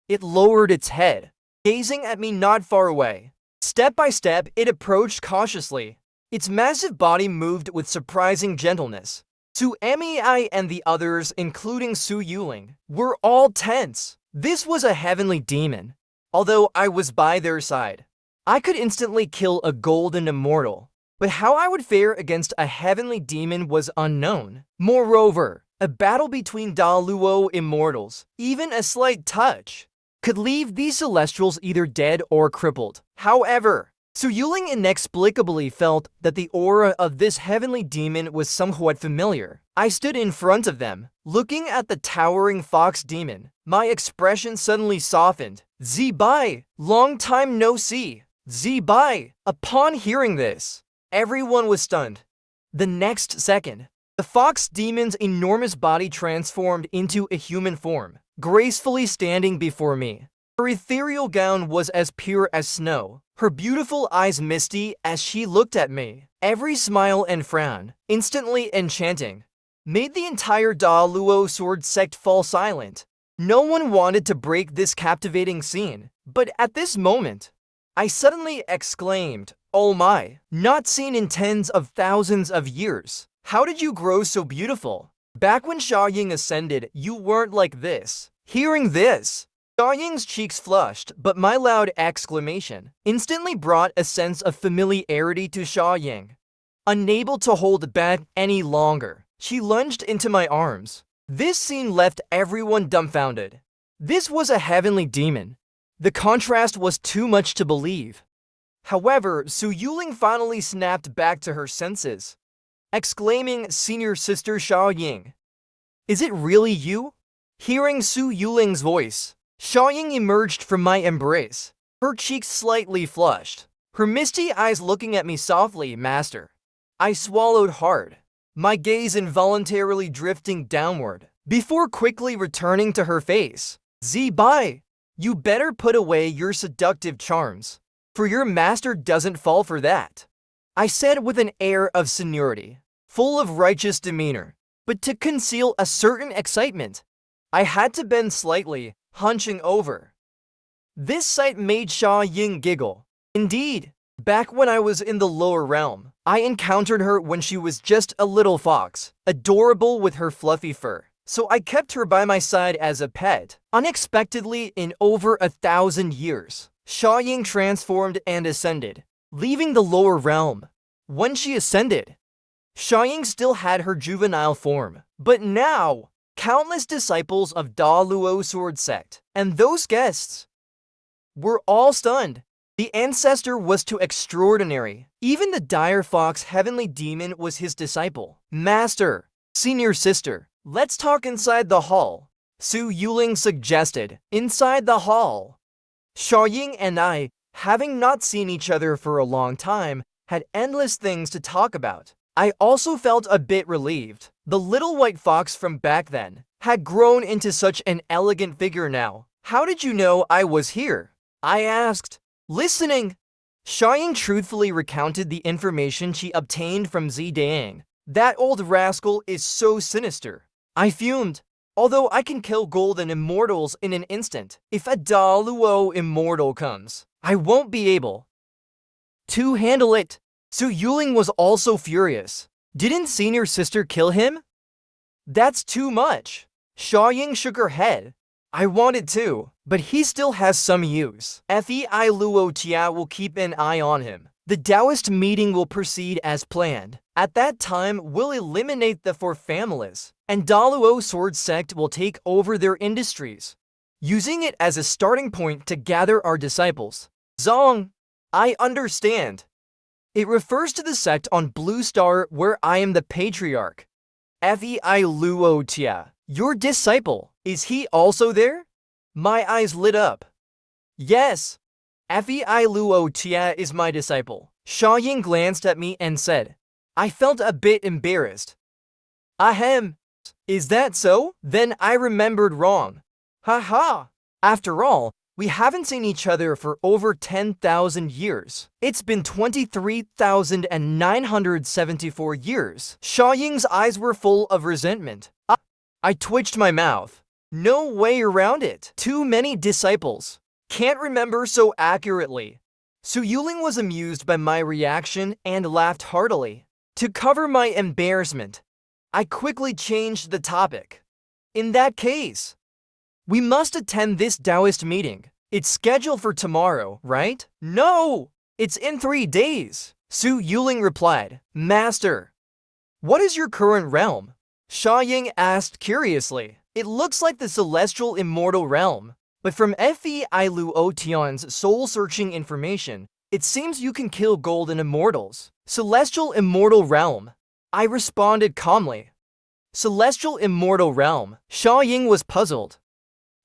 it lowered its head, gazing at me not far away. Step by step, it approached cautiously. Its massive body moved with surprising gentleness. Su Mei and the others, including Su Yuling, were all tense. This was a heavenly demon. Although I was by their side, I could instantly kill a golden immortal. But how I would fare against a heavenly demon was unknown. Moreover, a battle between Da Luo immortals, even a slight touch, could leave these celestials either dead or crippled. However, Su Yuling inexplicably felt that the aura of this heavenly demon was somewhat familiar. I stood in front of them, looking at the towering fox demon. My expression suddenly softened. Zibai, long time no see. Zibai. Upon hearing this, everyone was stunned. The next second, the fox demon's enormous body transformed into a human form, gracefully standing before me. Her ethereal gown was as pure as snow, her beautiful eyes misty as she looked at me. Every smile and frown, instantly enchanting, made the entire Da Luo sword sect fall silent. No one wanted to break this captivating scene, but at this moment, I suddenly exclaimed, "Oh my, not seen in tens of thousands of years. How did you grow so beautiful? Back when Xiaoying ascended, you weren't like this." Hearing this, Xiaoying's cheeks flushed, but my loud exclamation instantly brought a sense of familiarity to Xiaoying. Unable to hold back any longer, she lunged into my arms. This scene left everyone dumbfounded. This was a heavenly demon. The contrast was too much to believe. However, Su Yuling finally snapped back to her senses, exclaiming, "Senior sister Xiaoying, is it really you?" Hearing Su Yuling's voice, Xiaoying emerged from my embrace, her cheeks slightly flushed, her misty eyes looking at me softly. "Master." I swallowed hard, my gaze involuntarily drifting downward, before quickly returning to her face. "Zibai, you better put away your seductive charms, for your master doesn't fall for that," I said with an air of seniority, full of righteous demeanor. But to conceal a certain excitement, I had to bend slightly, hunching over. This sight made Xiaoying giggle. Indeed, back when I was in the lower realm, I encountered her when she was just a little fox, adorable with her fluffy fur. So I kept her by my side as a pet. Unexpectedly, in over 1,000 years, Xiaoying transformed and ascended, leaving the lower realm. When she ascended, Xiaoying still had her juvenile form, but now, countless disciples of Da Luo sword sect, and those guests were all stunned. The ancestor was too extraordinary. Even the dire fox heavenly demon was his disciple. Master, senior sister, let's talk inside the hall, Su Yuling suggested. Inside the hall. Xiaoying and I, having not seen each other for a long time, had endless things to talk about. I also felt a bit relieved. The little white fox from back then had grown into such an elegant figure now. How did you know I was here? I asked. Listening. Xiaoying truthfully recounted the information she obtained from Zidang. That old rascal is so sinister. I fumed. Although I can kill golden immortals in an instant, if a Daluo immortal comes, I won't be able to handle it. Su Yuling was also furious. Didn't senior sister kill him? That's too much. Xiaoying shook her head. I wanted to, but he still has some use. Fei Luo Tia will keep an eye on him. The Taoist meeting will proceed as planned. At that time, we'll eliminate the four families, and Daluo Sword Sect will take over their industries, using it as a starting point to gather our disciples. Zong, I understand. It refers to the sect on Blue Star where I am the patriarch. Fei Luo Tia, your disciple, is he also there? My eyes lit up. Yes. Fei Luo Tia is my disciple. Xiaoying glanced at me and said, I felt a bit embarrassed. Ahem. Is that so? Then I remembered wrong. Haha. After all, we haven't seen each other for over 10,000 years. It's been 23,974 years. Xiaoying's eyes were full of resentment. I twitched my mouth. No way around it. Too many disciples. Can't remember so accurately. Su Yuling was amused by my reaction and laughed heartily. To cover my embarrassment, I quickly changed the topic. In that case, we must attend this Taoist meeting. It's scheduled for tomorrow, right? No! It's in 3 days. Su Yuling replied. Master, what is your current realm? Xiaoying asked curiously. It looks like the celestial immortal realm, but from Fei Luo Tian's soul-searching information, it seems you can kill golden immortals. Celestial immortal realm. I responded calmly. Celestial immortal realm. Xiaoying was puzzled.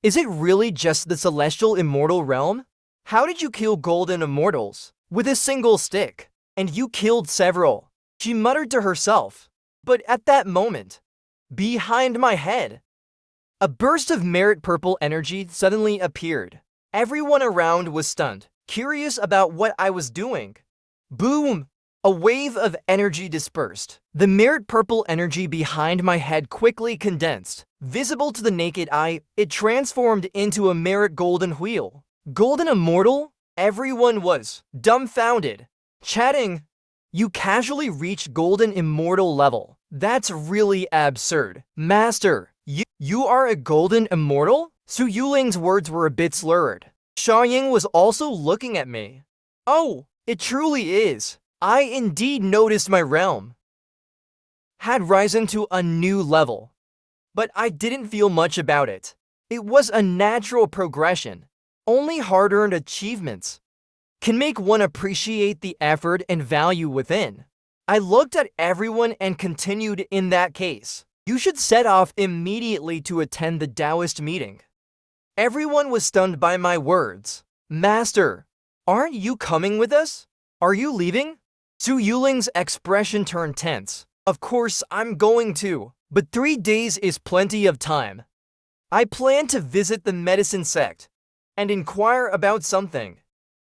Is it really just the celestial immortal realm? How did you kill golden immortals? With a single stick. And you killed several. She muttered to herself. But at that moment, behind my head, a burst of merit purple energy suddenly appeared. Everyone around was stunned, curious about what I was doing. Boom! A wave of energy dispersed. The merit purple energy behind my head quickly condensed. Visible to the naked eye, it transformed into a merit golden wheel. Golden immortal? Everyone was dumbfounded. Chatting. You casually reached golden immortal level. That's really absurd. Master, you are a golden immortal? Su Yuling's words were a bit slurred. Xiaoying was also looking at me. Oh, it truly is. I indeed noticed my realm had risen to a new level, but I didn't feel much about it. It was a natural progression. Only hard-earned achievements can make one appreciate the effort and value within. I looked at everyone and continued in that case. You should set off immediately to attend the Taoist meeting. Everyone was stunned by my words. Master, aren't you coming with us? Are you leaving? Su Yuling's expression turned tense. Of course, I'm going to, but 3 days is plenty of time. I plan to visit the medicine sect and inquire about something.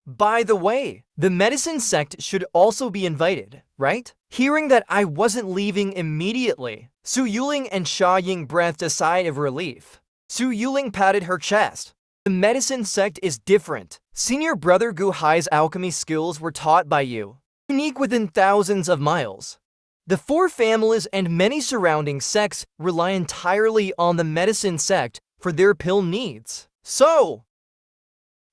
By the way, the medicine sect should also be invited, right? Hearing that I wasn't leaving immediately, Su Yuling and Xiaoying breathed a sigh of relief. Su Yuling patted her chest. The medicine sect is different. Senior brother Gu Hai's alchemy skills were taught by you. Unique within thousands of miles. The 4 families and many surrounding sects rely entirely on the medicine sect for their pill needs. So,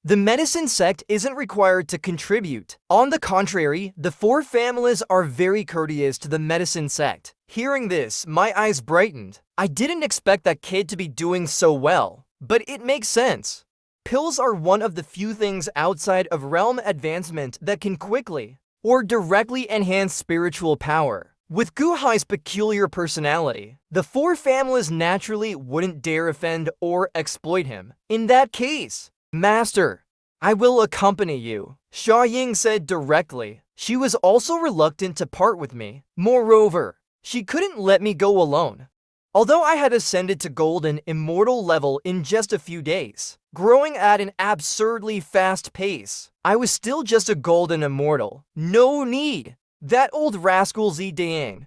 the medicine sect isn't required to contribute. On the contrary, the 4 families are very courteous to the medicine sect. Hearing this, my eyes brightened. I didn't expect that kid to be doing so well, but it makes sense. Pills are one of the few things outside of realm advancement that can quickly or directly enhance spiritual power. With Guhai's peculiar personality, the four families naturally wouldn't dare offend or exploit him. In that case, Master, I will accompany you, Xiaoying said directly. She was also reluctant to part with me. Moreover, she couldn't let me go alone. Although I had ascended to golden immortal level in just a few days, growing at an absurdly fast pace, I was still just a golden immortal. No need. That old rascal Zidang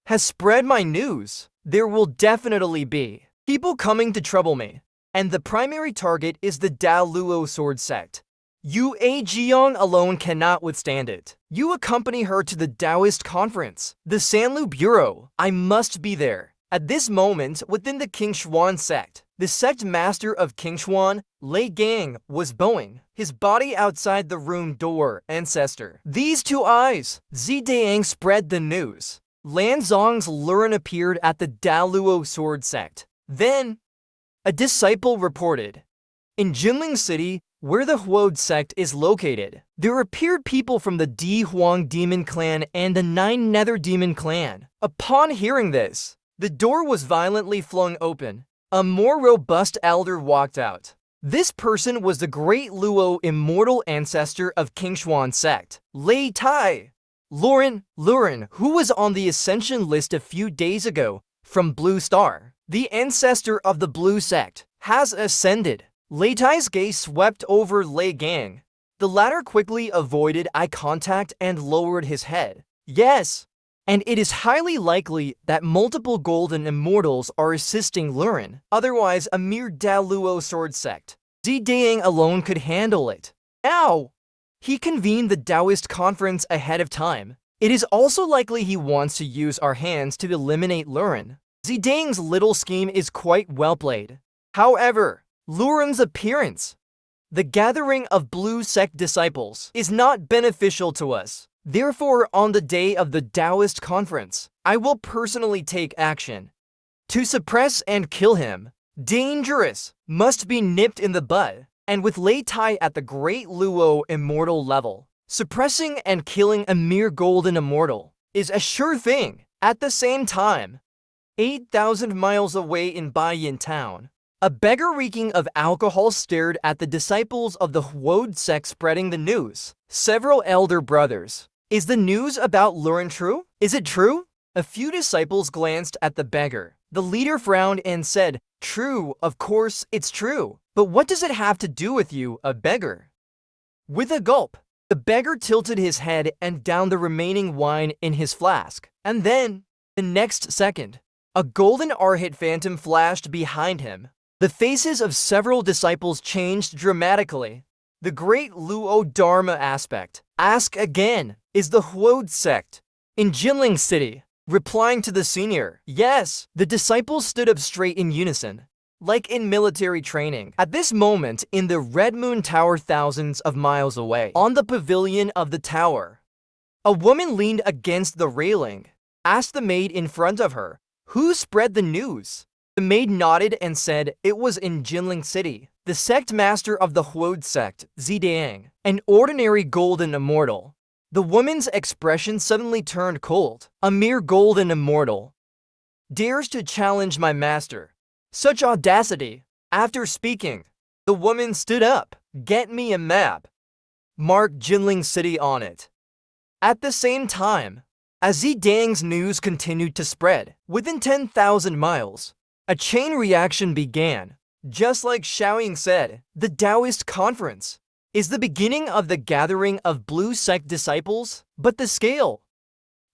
has spread my news. There will definitely be people coming to trouble me, and the primary target is the Dao Luo sword sect. Yu Jiang alone cannot withstand it. You accompany her to the Taoist conference, the Sanlu Bureau. I must be there. At this moment, within the Qingshuan sect, the sect master of Qingshuan, Lei Gang, was bowing, his body outside the room door. Ancestor. These two eyes. Zidang spread the news. Lan Zong's Lurin appeared at the Daluo sword sect. Then, a disciple reported, in Jinling City, where the Huode sect is located, there appeared people from the Di Huang Demon Clan and the Nine Nether Demon Clan. Upon hearing this, the door was violently flung open. A more robust elder walked out. This person was the great Luo immortal ancestor of Qingshuan sect, Lei Tai. Lurin, who was on the ascension list a few days ago from Blue Star, the ancestor of the Blue sect, has ascended. Lei Tai's gaze swept over Lei Gang. The latter quickly avoided eye contact and lowered his head. Yes. And it is highly likely that multiple golden immortals are assisting Lurin, otherwise a mere Daluo sword sect. Zidang alone could handle it. Ow! He convened the Taoist conference ahead of time. It is also likely he wants to use our hands to eliminate Lurin. Zidang's little scheme is quite well played. However, Lurin's appearance, the gathering of Blue sect disciples, is not beneficial to us. Therefore, on the day of the Taoist conference, I will personally take action to suppress and kill him. Dangerous, must be nipped in the bud. And with Lei Tai at the Great Luo immortal level, suppressing and killing a mere golden immortal is a sure thing. At the same time, 8,000 miles away in Baiyin town, a beggar reeking of alcohol stared at the disciples of the Huode sect spreading the news. Several elder brothers. Is the news about Lurin true? Is it true? A few disciples glanced at the beggar. The leader frowned and said, True, of course, it's true. But what does it have to do with you, a beggar? With a gulp, the beggar tilted his head and downed the remaining wine in his flask. And then, the next second, a golden arhat phantom flashed behind him. The faces of several disciples changed dramatically. The great Luo Dharma aspect. Ask again, is the Huode sect in Jinling City? Replying to the senior, yes, the disciples stood up straight in unison, like in military training. At this moment, in the Red Moon Tower thousands of miles away, on the pavilion of the tower, a woman leaned against the railing, asked the maid in front of her, who spread the news? The maid nodded and said it was in Jinling City. The sect master of the Huode sect, Zidang, an ordinary golden immortal. The woman's expression suddenly turned cold. A mere golden immortal dares to challenge my master. Such audacity. After speaking, the woman stood up. Get me a map. Mark Jinling City on it. At the same time, as Zidang's news continued to spread, within 10,000 miles, a chain reaction began. Just like Xiaoying said, the Taoist conference is the beginning of the gathering of Blue sect disciples, but the scale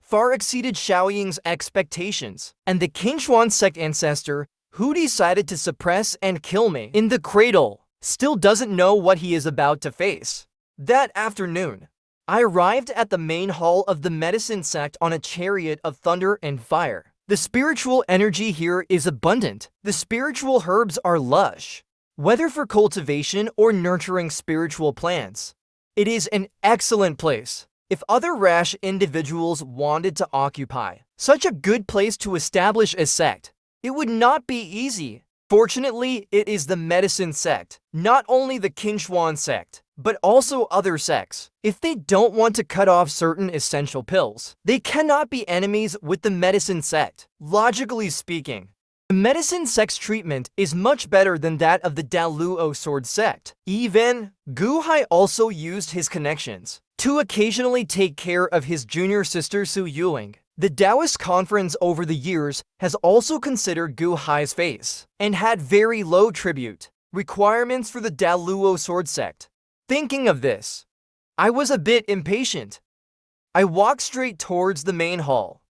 far exceeded Xiaoying's expectations, and the Qingshuan sect ancestor, who decided to suppress and kill me in the cradle, still doesn't know what he is about to face. That afternoon, I arrived at the main hall of the medicine sect on a chariot of thunder and fire. The spiritual energy here is abundant. The spiritual herbs are lush. Whether for cultivation or nurturing spiritual plants, it is an excellent place. If other rash individuals wanted to occupy such a good place to establish a sect, it would not be easy. Fortunately, it is the medicine sect, not only the Kinchuan sect, but also other sects. If they don't want to cut off certain essential pills, they cannot be enemies with the medicine sect. Logically speaking, the medicine sect's treatment is much better than that of the Daluo sword sect. Even, Gu Hai also used his connections to occasionally take care of his junior sister Su Yuling. The Taoist conference over the years has also considered Gu Hai's face and had very low tribute requirements for the Daluo sword sect. Thinking of this, I was a bit impatient. I walked straight towards the main hall,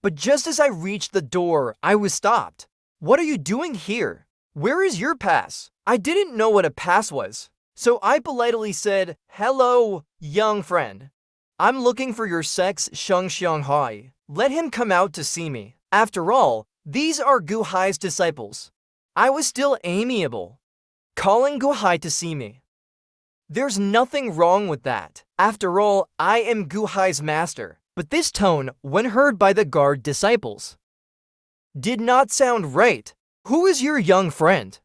but just as I reached the door, I was stopped. What are you doing here? Where is your pass? I didn't know what a pass was, so I politely said, "Hello, young friend. I'm looking for your sect's Sheng Xianghai. Let him come out to see me." After all, these are Gu Hai's disciples. I was still amiable, calling Gu Hai to see me. There's nothing wrong with that. After all, I am Gu Hai's master. But this tone, when heard by the guard disciples, did not sound right. Who is your young friend?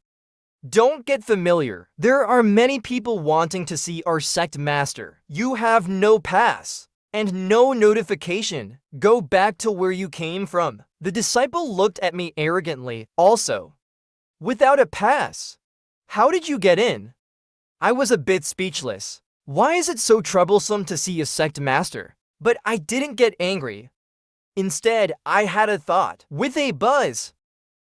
Don't get familiar. There are many people wanting to see our sect master. You have no pass and no notification. Go back to where you came from. The disciple looked at me arrogantly. Also, without a pass, how did you get in? I was a bit speechless. Why is it so troublesome to see a sect master? But I didn't get angry. Instead, I had a thought. With a buzz,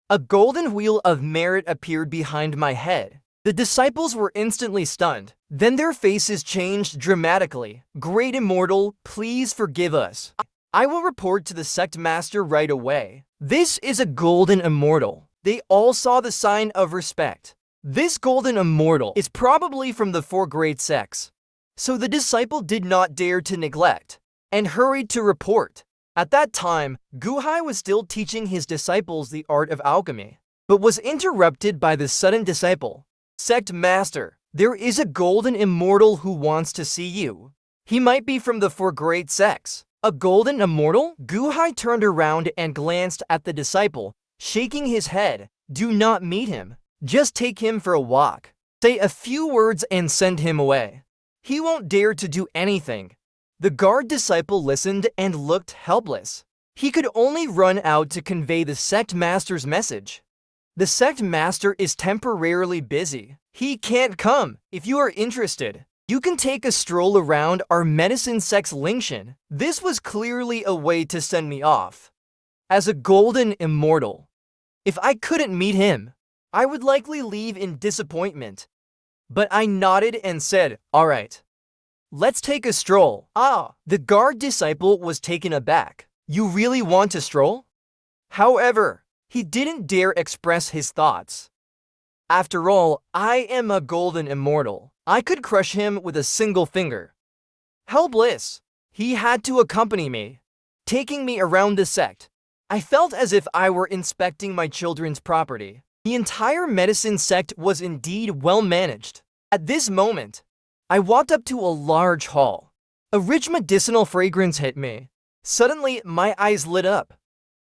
a golden wheel of merit appeared behind my head. The disciples were instantly stunned. Then their faces changed dramatically. "Great Immortal, please forgive us. I will report to the sect master right away. This is a golden immortal." They all saw the sign of respect. This golden immortal is probably from the 4 great sects. So the disciple did not dare to neglect and hurried to report. At that time, Gu Hai was still teaching his disciples the art of alchemy, but was interrupted by the sudden disciple. "Sect master, there is a golden immortal who wants to see you. He might be from the 4 great sects." A golden immortal? Gu Hai turned around and glanced at the disciple, shaking his head. "Do not meet him. Just take him for a walk. Say a few words and send him away. He won't dare to do anything." The guard disciple listened and looked helpless. He could only run out to convey the sect master's message. The sect master is temporarily busy. He can't come. If you are interested, you can take a stroll around our medicine sect's Lingshan. This was clearly a way to send me off as a golden immortal. If I couldn't meet him, I would likely leave in disappointment. But I nodded and said, "All right. Let's take a stroll." The guard disciple was taken aback. "You really want to stroll?" However, he didn't dare express his thoughts. After all, I am a golden immortal. I could crush him with a single finger. Helpless, he had to accompany me, taking me around the sect. I felt as if I were inspecting my children's property. The entire medicine sect was indeed well managed. At this moment, I walked up to a large hall. A rich medicinal fragrance hit me. Suddenly, my eyes lit up.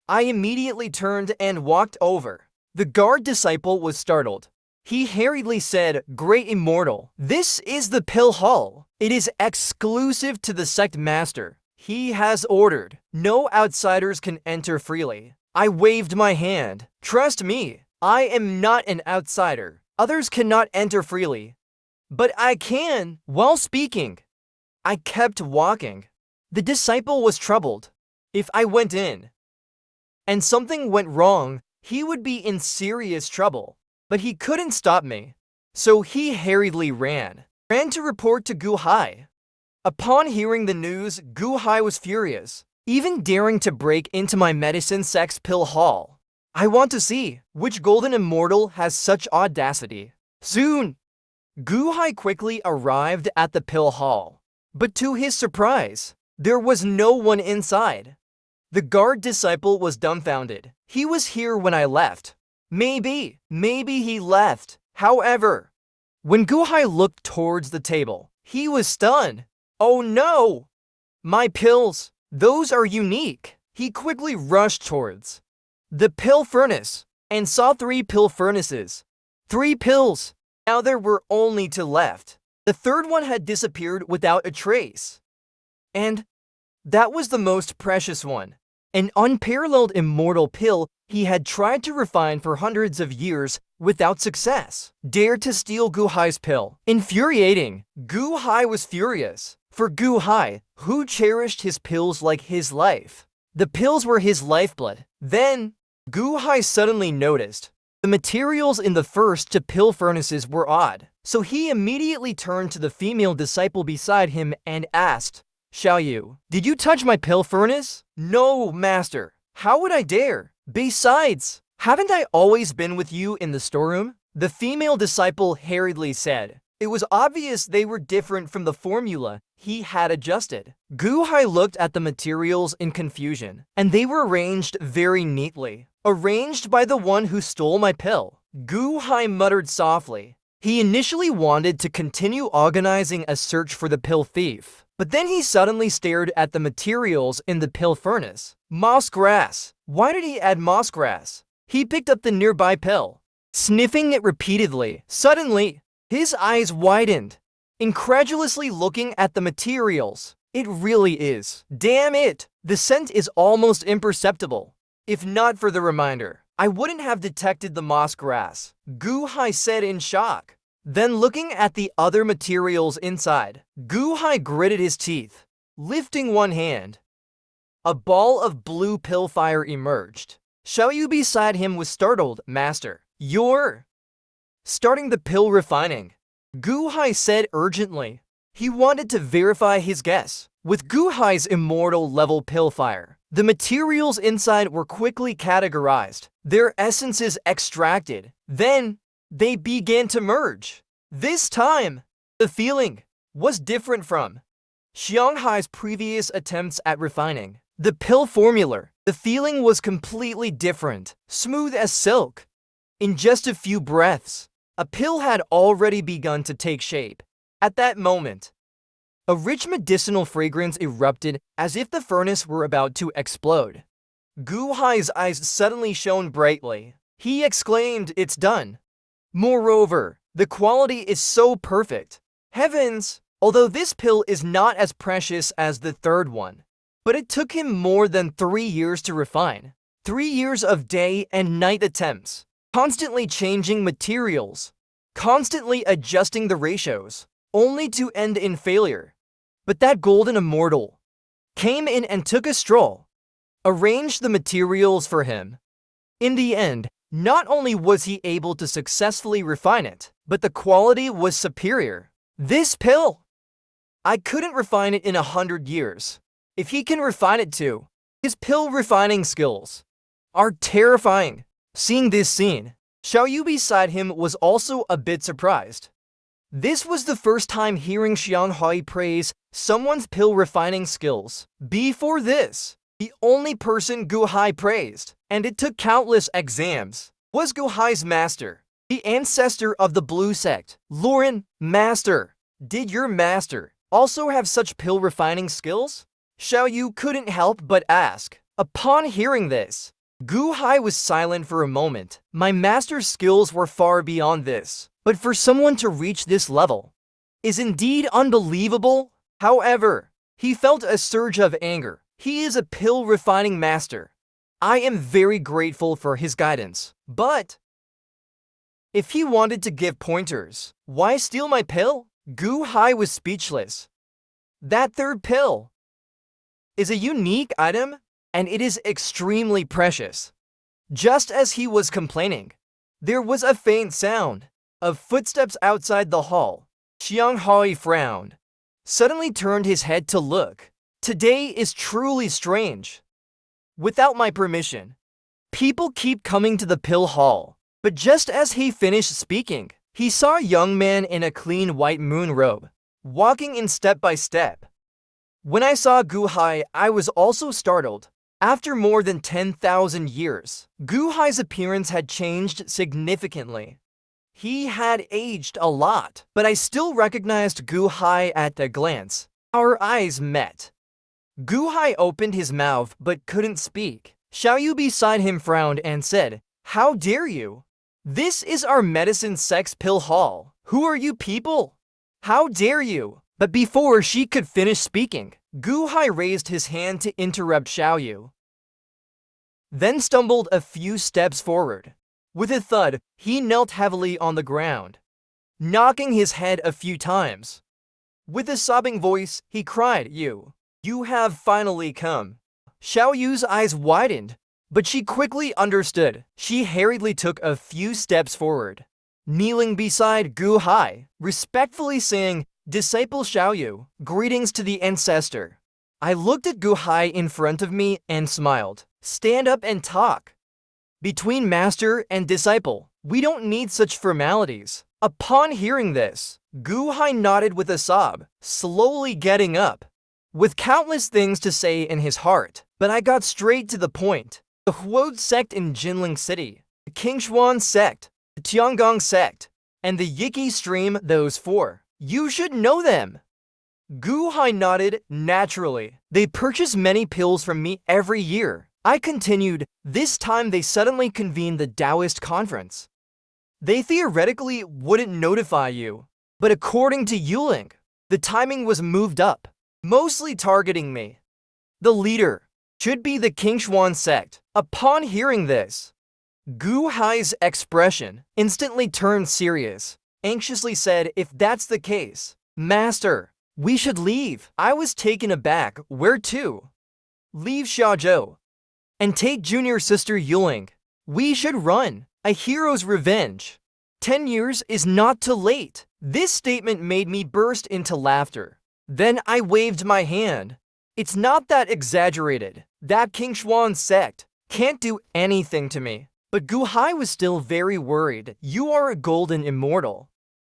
I immediately turned and walked over. The guard disciple was startled. He hurriedly said, "Great Immortal, this is the pill hall. It is exclusive to the sect master. He has ordered. No outsiders can enter freely." I waved my hand. "Trust me, I am not an outsider. Others cannot enter freely. But I can." While speaking, I kept walking. The disciple was troubled. If I went in and something went wrong, he would be in serious trouble. But he couldn't stop me. So he hurriedly ran to report to Gu Hai. Upon hearing the news, Gu Hai was furious, even daring to break into my medicine sect's pill hall. I want to see which golden immortal has such audacity. Soon, Gu Hai quickly arrived at the pill hall, but to his surprise, there was no one inside. The guard disciple was dumbfounded. He was here when I left. Maybe he left. However, when Gu Hai looked towards the table, he was stunned. "Oh no! My pills, those are unique." He quickly rushed towards the pill furnace and saw 3 pill furnaces. 3 pills. Now there were only 2 left. The third one had disappeared without a trace. And that was the most precious one. An unparalleled immortal pill he had tried to refine for hundreds of years without success. Dared to steal Gu Hai's pill. Infuriating. Gu Hai was furious. For Gu Hai, who cherished his pills like his life. The pills were his lifeblood. Then, Gu Hai suddenly noticed the materials in the first 2 pill furnaces were odd. So he immediately turned to the female disciple beside him and asked, "Xiao Yu, did you touch my pill furnace?" "No, master. How would I dare? Besides, haven't I always been with you in the storeroom?" The female disciple hurriedly said. It was obvious they were different from the formula he had adjusted. Gu Hai looked at the materials in confusion, and they were arranged very neatly. Arranged by the one who stole my pill. Gu Hai muttered softly. He initially wanted to continue organizing a search for the pill thief, but then he suddenly stared at the materials in the pill furnace. Moss grass. Why did he add moss grass? He picked up the nearby pill, sniffing it repeatedly. Suddenly, his eyes widened, incredulously looking at the materials. It really is. Damn it! The scent is almost imperceptible. If not for the reminder, I wouldn't have detected the moss grass, Gu Hai said in shock. Then looking at the other materials inside, Gu Hai gritted his teeth, lifting one hand. A ball of blue pill fire emerged. Xiao Yu beside him was startled. "Master, you're starting the pill refining," Gu Hai said urgently. He wanted to verify his guess. With Gu Hai's immortal level pill fire, the materials inside were quickly categorized, their essences extracted. Then, they began to merge. This time, the feeling was different from Xianghai's previous attempts at refining the pill formula. The feeling was completely different, smooth as silk. In just a few breaths, a pill had already begun to take shape. At that moment, a rich medicinal fragrance erupted as if the furnace were about to explode. Gu Hai's eyes suddenly shone brightly. He exclaimed, "It's done." Moreover, the quality is so perfect. Heavens! Although this pill is not as precious as the third one, but it took him more than 3 years to refine. 3 years of day and night attempts, constantly changing materials, constantly adjusting the ratios, only to end in failure. But that golden immortal came in and took a stroll, arranged the materials for him. In the end, not only was he able to successfully refine it, but the quality was superior. This pill, I couldn't refine it in 100 years. If he can refine it too, his pill refining skills are terrifying. Seeing this scene, Xiao Yu beside him was also a bit surprised. This was the first time hearing Xianghai praise someone's pill refining skills. Before this, the only person Gu Hai praised, and it took countless exams, was Gu Hai's master, the ancestor of the Blue Sect. "Lauren, master, did your master also have such pill refining skills?" Xiao Yu couldn't help but ask. Upon hearing this, Gu Hai was silent for a moment. "My master's skills were far beyond this, but for someone to reach this level is indeed unbelievable." However, he felt a surge of anger. He is a pill refining master. I am very grateful for his guidance, but if he wanted to give pointers, why steal my pill? Gu Hai was speechless. That third pill is a unique item, and it is extremely precious. Just as he was complaining, there was a faint sound of footsteps outside the hall. Xianghai frowned, suddenly turned his head to look. Today is truly strange. Without my permission, people keep coming to the pill hall. But just as he finished speaking, he saw a young man in a clean white moon robe, walking in step by step. When I saw Gu Hai, I was also startled. After more than 10,000 years, Gu Hai's appearance had changed significantly. He had aged a lot, but I still recognized Gu Hai at a glance. Our eyes met. Gu Hai opened his mouth but couldn't speak. Xiao Yu beside him frowned and said, How dare you? This is our medicine sex pill hall. Who are you people? How dare you? But before she could finish speaking, Gu Hai raised his hand to interrupt Xiaoyu, then stumbled a few steps forward. With a thud, he knelt heavily on the ground, knocking his head a few times. With a sobbing voice, he cried, You have finally come. Xiaoyu's eyes widened, but she quickly understood. She hurriedly took a few steps forward, kneeling beside Gu Hai, respectfully saying, Disciple Xiaoyu, greetings to the ancestor. I looked at Gu Hai in front of me and smiled. Stand up and talk. Between master and disciple, we don't need such formalities. Upon hearing this, Gu Hai nodded with a sob, slowly getting up, with countless things to say in his heart. But I got straight to the point. The Huo sect in Jinling City, the Qingshuan sect, the Tiangong sect, and the Yiki stream, those four. You should know them. Gu Hai nodded naturally. They purchase many pills from me every year. I continued. This time they suddenly convened the Taoist conference. They theoretically wouldn't notify you, but according to Yuling, the timing was moved up, mostly targeting me. The leader should be the Qingshuan sect. Upon hearing this, Gu Hai's expression instantly turned serious, anxiously said, If that's the case, Master, we should leave. I was taken aback. Where to? Leave Xiaozhou and take junior sister Yuling. We should run. A hero's revenge. 10 years is not too late. This statement made me burst into laughter. Then I waved my hand. It's not that exaggerated. That Qingshuan sect can't do anything to me. But Gu Hai was still very worried. You are a golden immortal.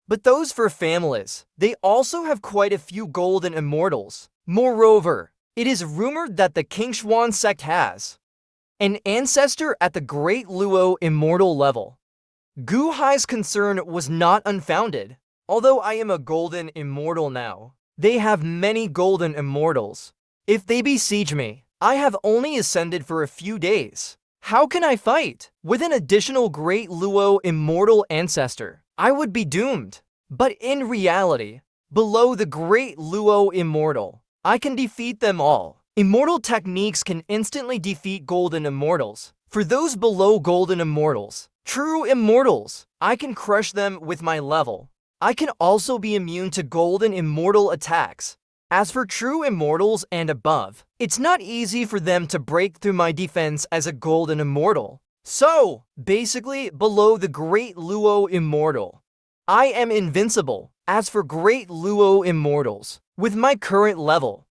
But those for families, they also have quite a few golden immortals. Moreover, it is rumored that the Qingshuan sect has an ancestor at the Great Luo immortal level. Gu Hai's concern was not unfounded. Although I am a golden immortal now, they have many golden immortals. If they besiege me, I have only ascended for a few days. How can I fight? With an additional Great Luo immortal ancestor, I would be doomed. But in reality, below the Great Luo immortal, I can defeat them all. Immortal techniques can instantly defeat golden immortals. For those below golden immortals, true immortals, I can crush them with my level. I can also be immune to golden immortal attacks. As for true immortals and above, it's not easy for them to break through my defense as a golden immortal. So, basically, below the Great Luo immortal, I am invincible. As for Great Luo immortals, with my current level,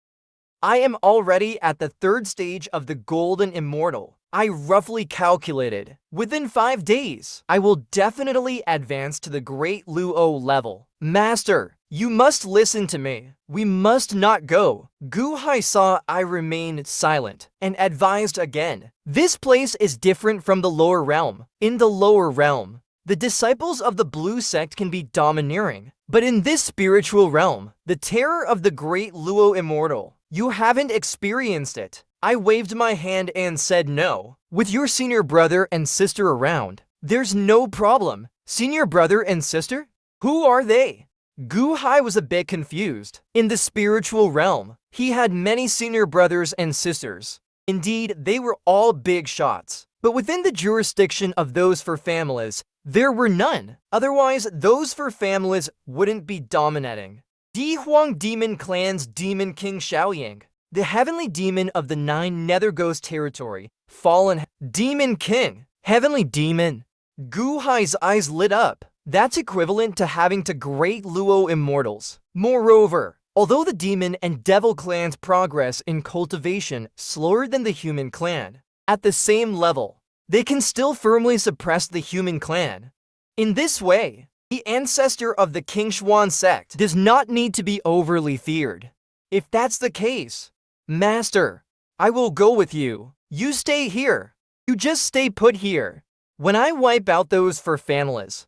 I am already at the 3rd stage of the golden immortal. I roughly calculated, within 5 days, I will definitely advance to the Great Luo level. Master, you must listen to me. We must not go. Gu Hai saw I remained silent and advised again. This place is different from the lower realm. In the lower realm, the disciples of the blue sect can be domineering. But in this spiritual realm, the terror of the Great Luo immortal, you haven't experienced it. I waved my hand and said no. With your senior brother and sister around, there's no problem. Senior brother and sister? Who are they? Gu Hai was a bit confused. In the spiritual realm, he had many senior brothers and sisters. Indeed, they were all big shots. But within the jurisdiction of those for families, there were none. Otherwise, those for families wouldn't be dominating. Di Huang Demon Clan's Demon King Xiaoyang, the heavenly demon of the 9 Nether Ghost territory, fallen Demon King, heavenly demon. Gu Hai's eyes lit up. That's equivalent to having to Great Luo immortals. Moreover, although the demon and devil clans progress in cultivation slower than the human clan, at the same level, they can still firmly suppress the human clan. In this way, the ancestor of the Qingshuan sect does not need to be overly feared. If that's the case, Master, I will go with you. You stay here. You just stay put here. When I wipe out those for families,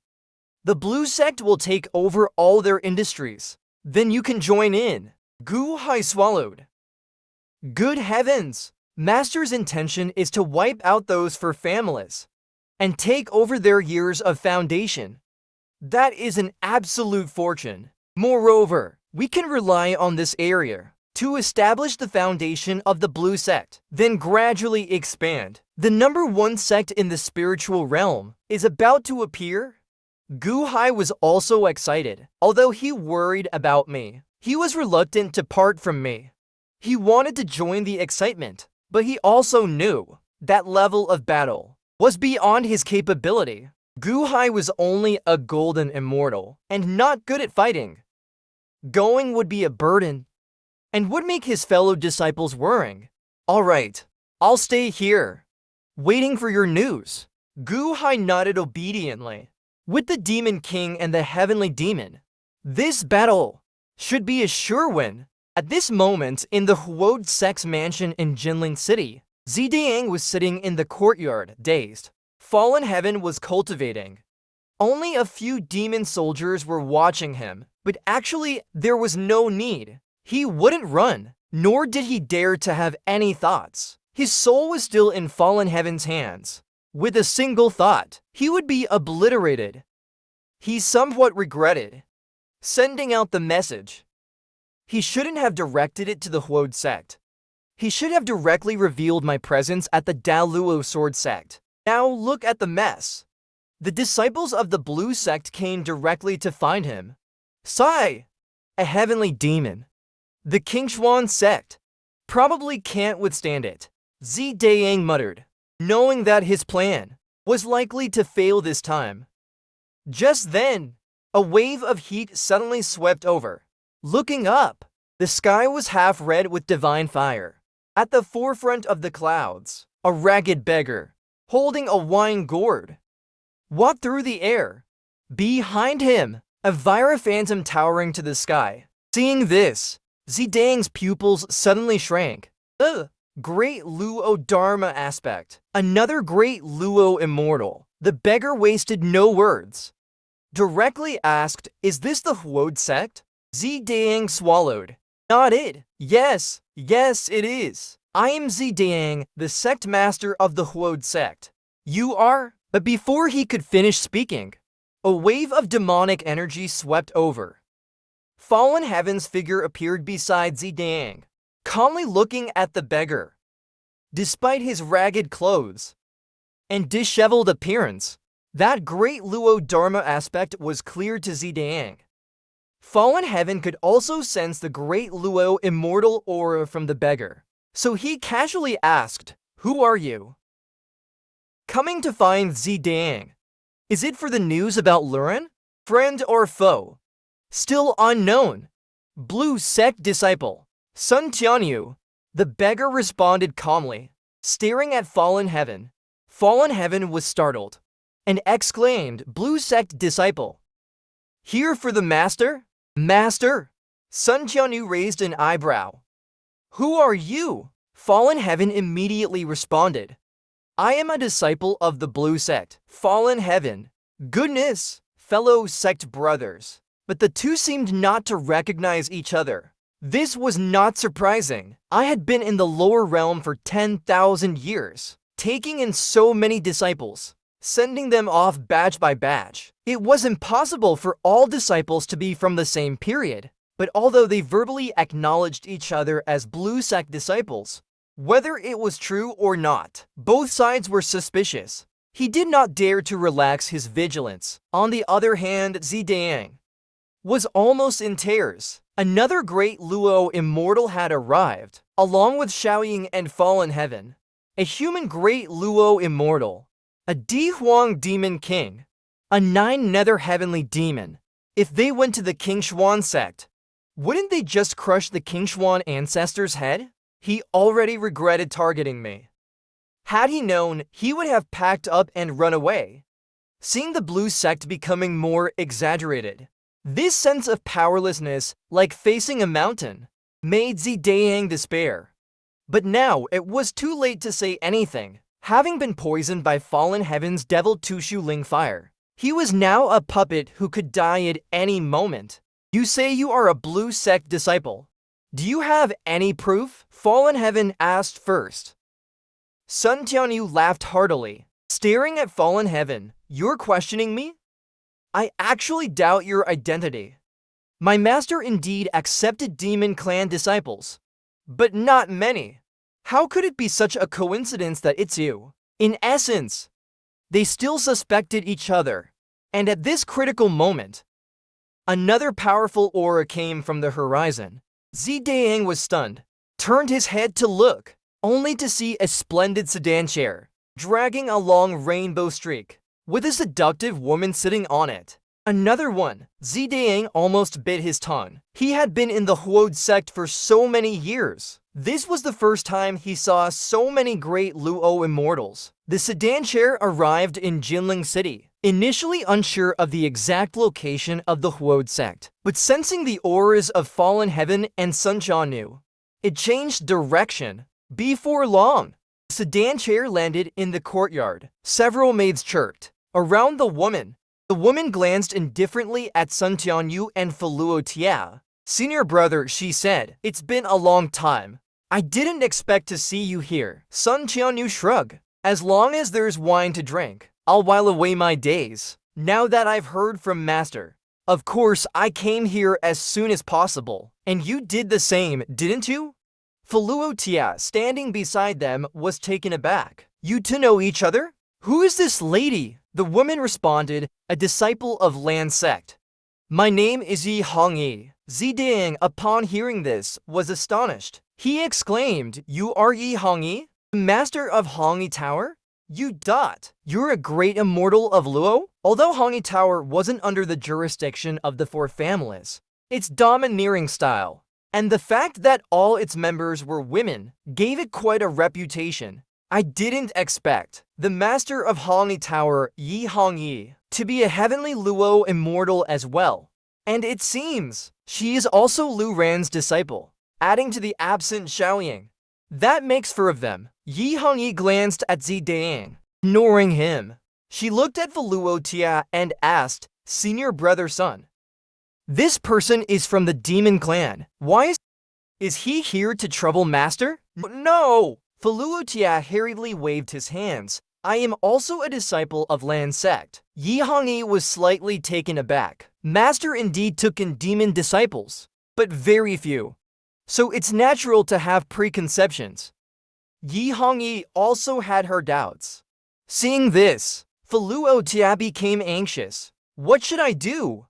the blue sect will take over all their industries. Then you can join in. Gu Hai swallowed. Good heavens! Master's intention is to wipe out those for families. and take over their years of foundation. That is an absolute fortune. Moreover, we can rely on this area to establish the foundation of the blue sect, then gradually expand. The number one sect in the spiritual realm is about to appear. Gu Hai was also excited, although he worried about me. He was reluctant to part from me. He wanted to join the excitement, but he also knew that level of battle was beyond his capability. Gu Hai was only a golden immortal and not good at fighting. Going would be a burden and would make his fellow disciples worrying. All right, I'll stay here, waiting for your news. Gu Hai nodded obediently. With the Demon King and the Heavenly Demon, this battle should be a sure win. At this moment, in the Huode sect's mansion in Jinling City, Zidang was sitting in the courtyard, dazed. Fallen Heaven was cultivating. Only a few demon soldiers were watching him, but actually there was no need. He wouldn't run, nor did he dare to have any thoughts. His soul was still in Fallen Heaven's hands. With a single thought, he would be obliterated. He somewhat regretted sending out the message. He shouldn't have directed it to the Huode sect. He should have directly revealed my presence at the Daluo sword sect. Now look at the mess. The disciples of the blue sect came directly to find him. Sai, a heavenly demon. The Qingshuan sect probably can't withstand it, Zidang muttered, knowing that his plan was likely to fail this time. Just then, a wave of heat suddenly swept over. Looking up, the sky was half red with divine fire. At the forefront of the clouds, a ragged beggar, holding a wine gourd, walked through the air. Behind him, a Vira phantom towering to the sky. Seeing this, Zidang's pupils suddenly shrank. Ugh! Great Luo Dharma aspect. Another great Luo immortal. The beggar wasted no words. Directly asked, "Is this the Huode sect?" Zidang swallowed. Nodded. Yes, it is. I am Zidang, the sect master of the Huode sect. You are? But before he could finish speaking, a wave of demonic energy swept over. Fallen Heaven's figure appeared beside Zidang, calmly looking at the beggar. Despite his ragged clothes and disheveled appearance, that great Luo Dharma aspect was clear to Zidang. Fallen Heaven could also sense the great Luo immortal aura from the beggar, so he casually asked, "Who are you?" Coming to find Zidang. Is it for the news about Luren? Friend or foe? Still unknown. Blue sect disciple. Sun Tianyu. The beggar responded calmly, staring at Fallen Heaven. Fallen Heaven was startled and exclaimed, "Blue sect disciple. Here for the master?" "Master?" Sun Tianyu raised an eyebrow. "Who are you?" Fallen Heaven immediately responded, "I am a disciple of the blue sect." Fallen Heaven. Goodness, fellow sect brothers. But the two seemed not to recognize each other. This was not surprising. I had been in the lower realm for 10,000 years, taking in so many disciples, sending them off batch by batch. It was impossible for all disciples to be from the same period. But although they verbally acknowledged each other as blue sect disciples, whether it was true or not, both sides were suspicious. He did not dare to relax his vigilance. On the other hand, Zidang was almost in tears. Another great Luo immortal had arrived, along with Xiaoying and Fallen Heaven. A human great Luo immortal, a Di Huang demon king, a 9 nether heavenly demon. If they went to the Qingshuan sect, wouldn't they just crush the Qingshuan ancestor's head? He already regretted targeting me. Had he known, he would have packed up and run away. Seeing the blue sect becoming more exaggerated, this sense of powerlessness, like facing a mountain, made Zidang despair. But now it was too late to say anything. Having been poisoned by Fallen Heaven's devil Tushu Ling fire, he was now a puppet who could die at any moment. You say you are a blue sect disciple. Do you have any proof? Fallen Heaven asked first. Sun Tianyu laughed heartily. Staring at fallen heaven, you're questioning me? I actually doubt your identity. My master indeed accepted demon clan disciples, but not many. How could it be such a coincidence that it's you? In essence, they still suspected each other, and at this critical moment, another powerful aura came from the horizon. Zidang was stunned, turned his head to look, only to see a splendid sedan chair, dragging a long rainbow streak, with a seductive woman sitting on it. Another one. Zidang almost bit his tongue. He had been in the Huod sect for so many years. This was the first time he saw so many great Luo immortals. The sedan chair arrived in Jinling City, initially unsure of the exact location of the Huod sect, but sensing the auras of fallen heaven and Sunchanu, it changed direction. Before long, the sedan chair landed in the courtyard. Several maids chirped around the woman. The woman glanced indifferently at Sun Tianyu and Faluo Tia. Senior brother, she said, it's been a long time. I didn't expect to see you here. Sun Tianyu shrugged. As long as there's wine to drink, I'll while away my days. Now that I've heard from Master. Of course, I came here as soon as possible. And you did the same, didn't you? Faluo Tia, standing beside them, was taken aback. You two know each other? Who is this lady? The woman responded, a disciple of Lan sect. My name is Yi Hongyi. Zidang, upon hearing this, was astonished. He exclaimed, you are Yi Hongyi, master of Hongyi Tower? You're a great immortal of Luo? Although Hongyi Tower wasn't under the jurisdiction of the four families, its domineering style, and the fact that all its members were women, gave it quite a reputation. I didn't expect the master of Hongyi Tower, Yi Hongyi, to be a heavenly Luo immortal as well. And it seems she is also Lu Ran's disciple, adding to the absent Xiaoying. That makes four of them. Yi Hongyi glanced at Zidang, ignoring him. She looked at Faluo Tia and asked, Senior brother son, this person is from the demon clan. Why is he here to trouble master? No! Faluo Tia hurriedly waved his hands. I am also a disciple of Lan sect. Yi Hongyi was slightly taken aback. Master indeed took in demon disciples, but very few. So it's natural to have preconceptions. Yi Hongyi also had her doubts. Seeing this, Faluo Tia became anxious. What should I do?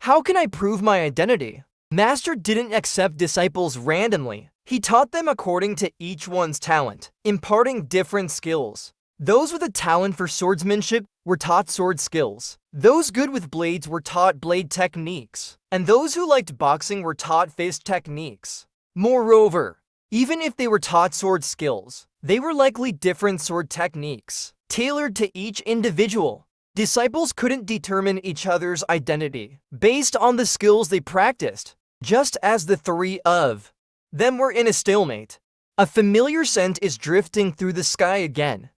How can I prove my identity? Master didn't accept disciples randomly. He taught them according to each one's talent, imparting different skills. Those with a talent for swordsmanship were taught sword skills. Those good with blades were taught blade techniques. And those who liked boxing were taught fist techniques. Moreover, even if they were taught sword skills, they were likely different sword techniques, tailored to each individual. Disciples couldn't determine each other's identity based on the skills they practiced, just as the three of them were in a stalemate. A familiar scent is drifting through the sky again.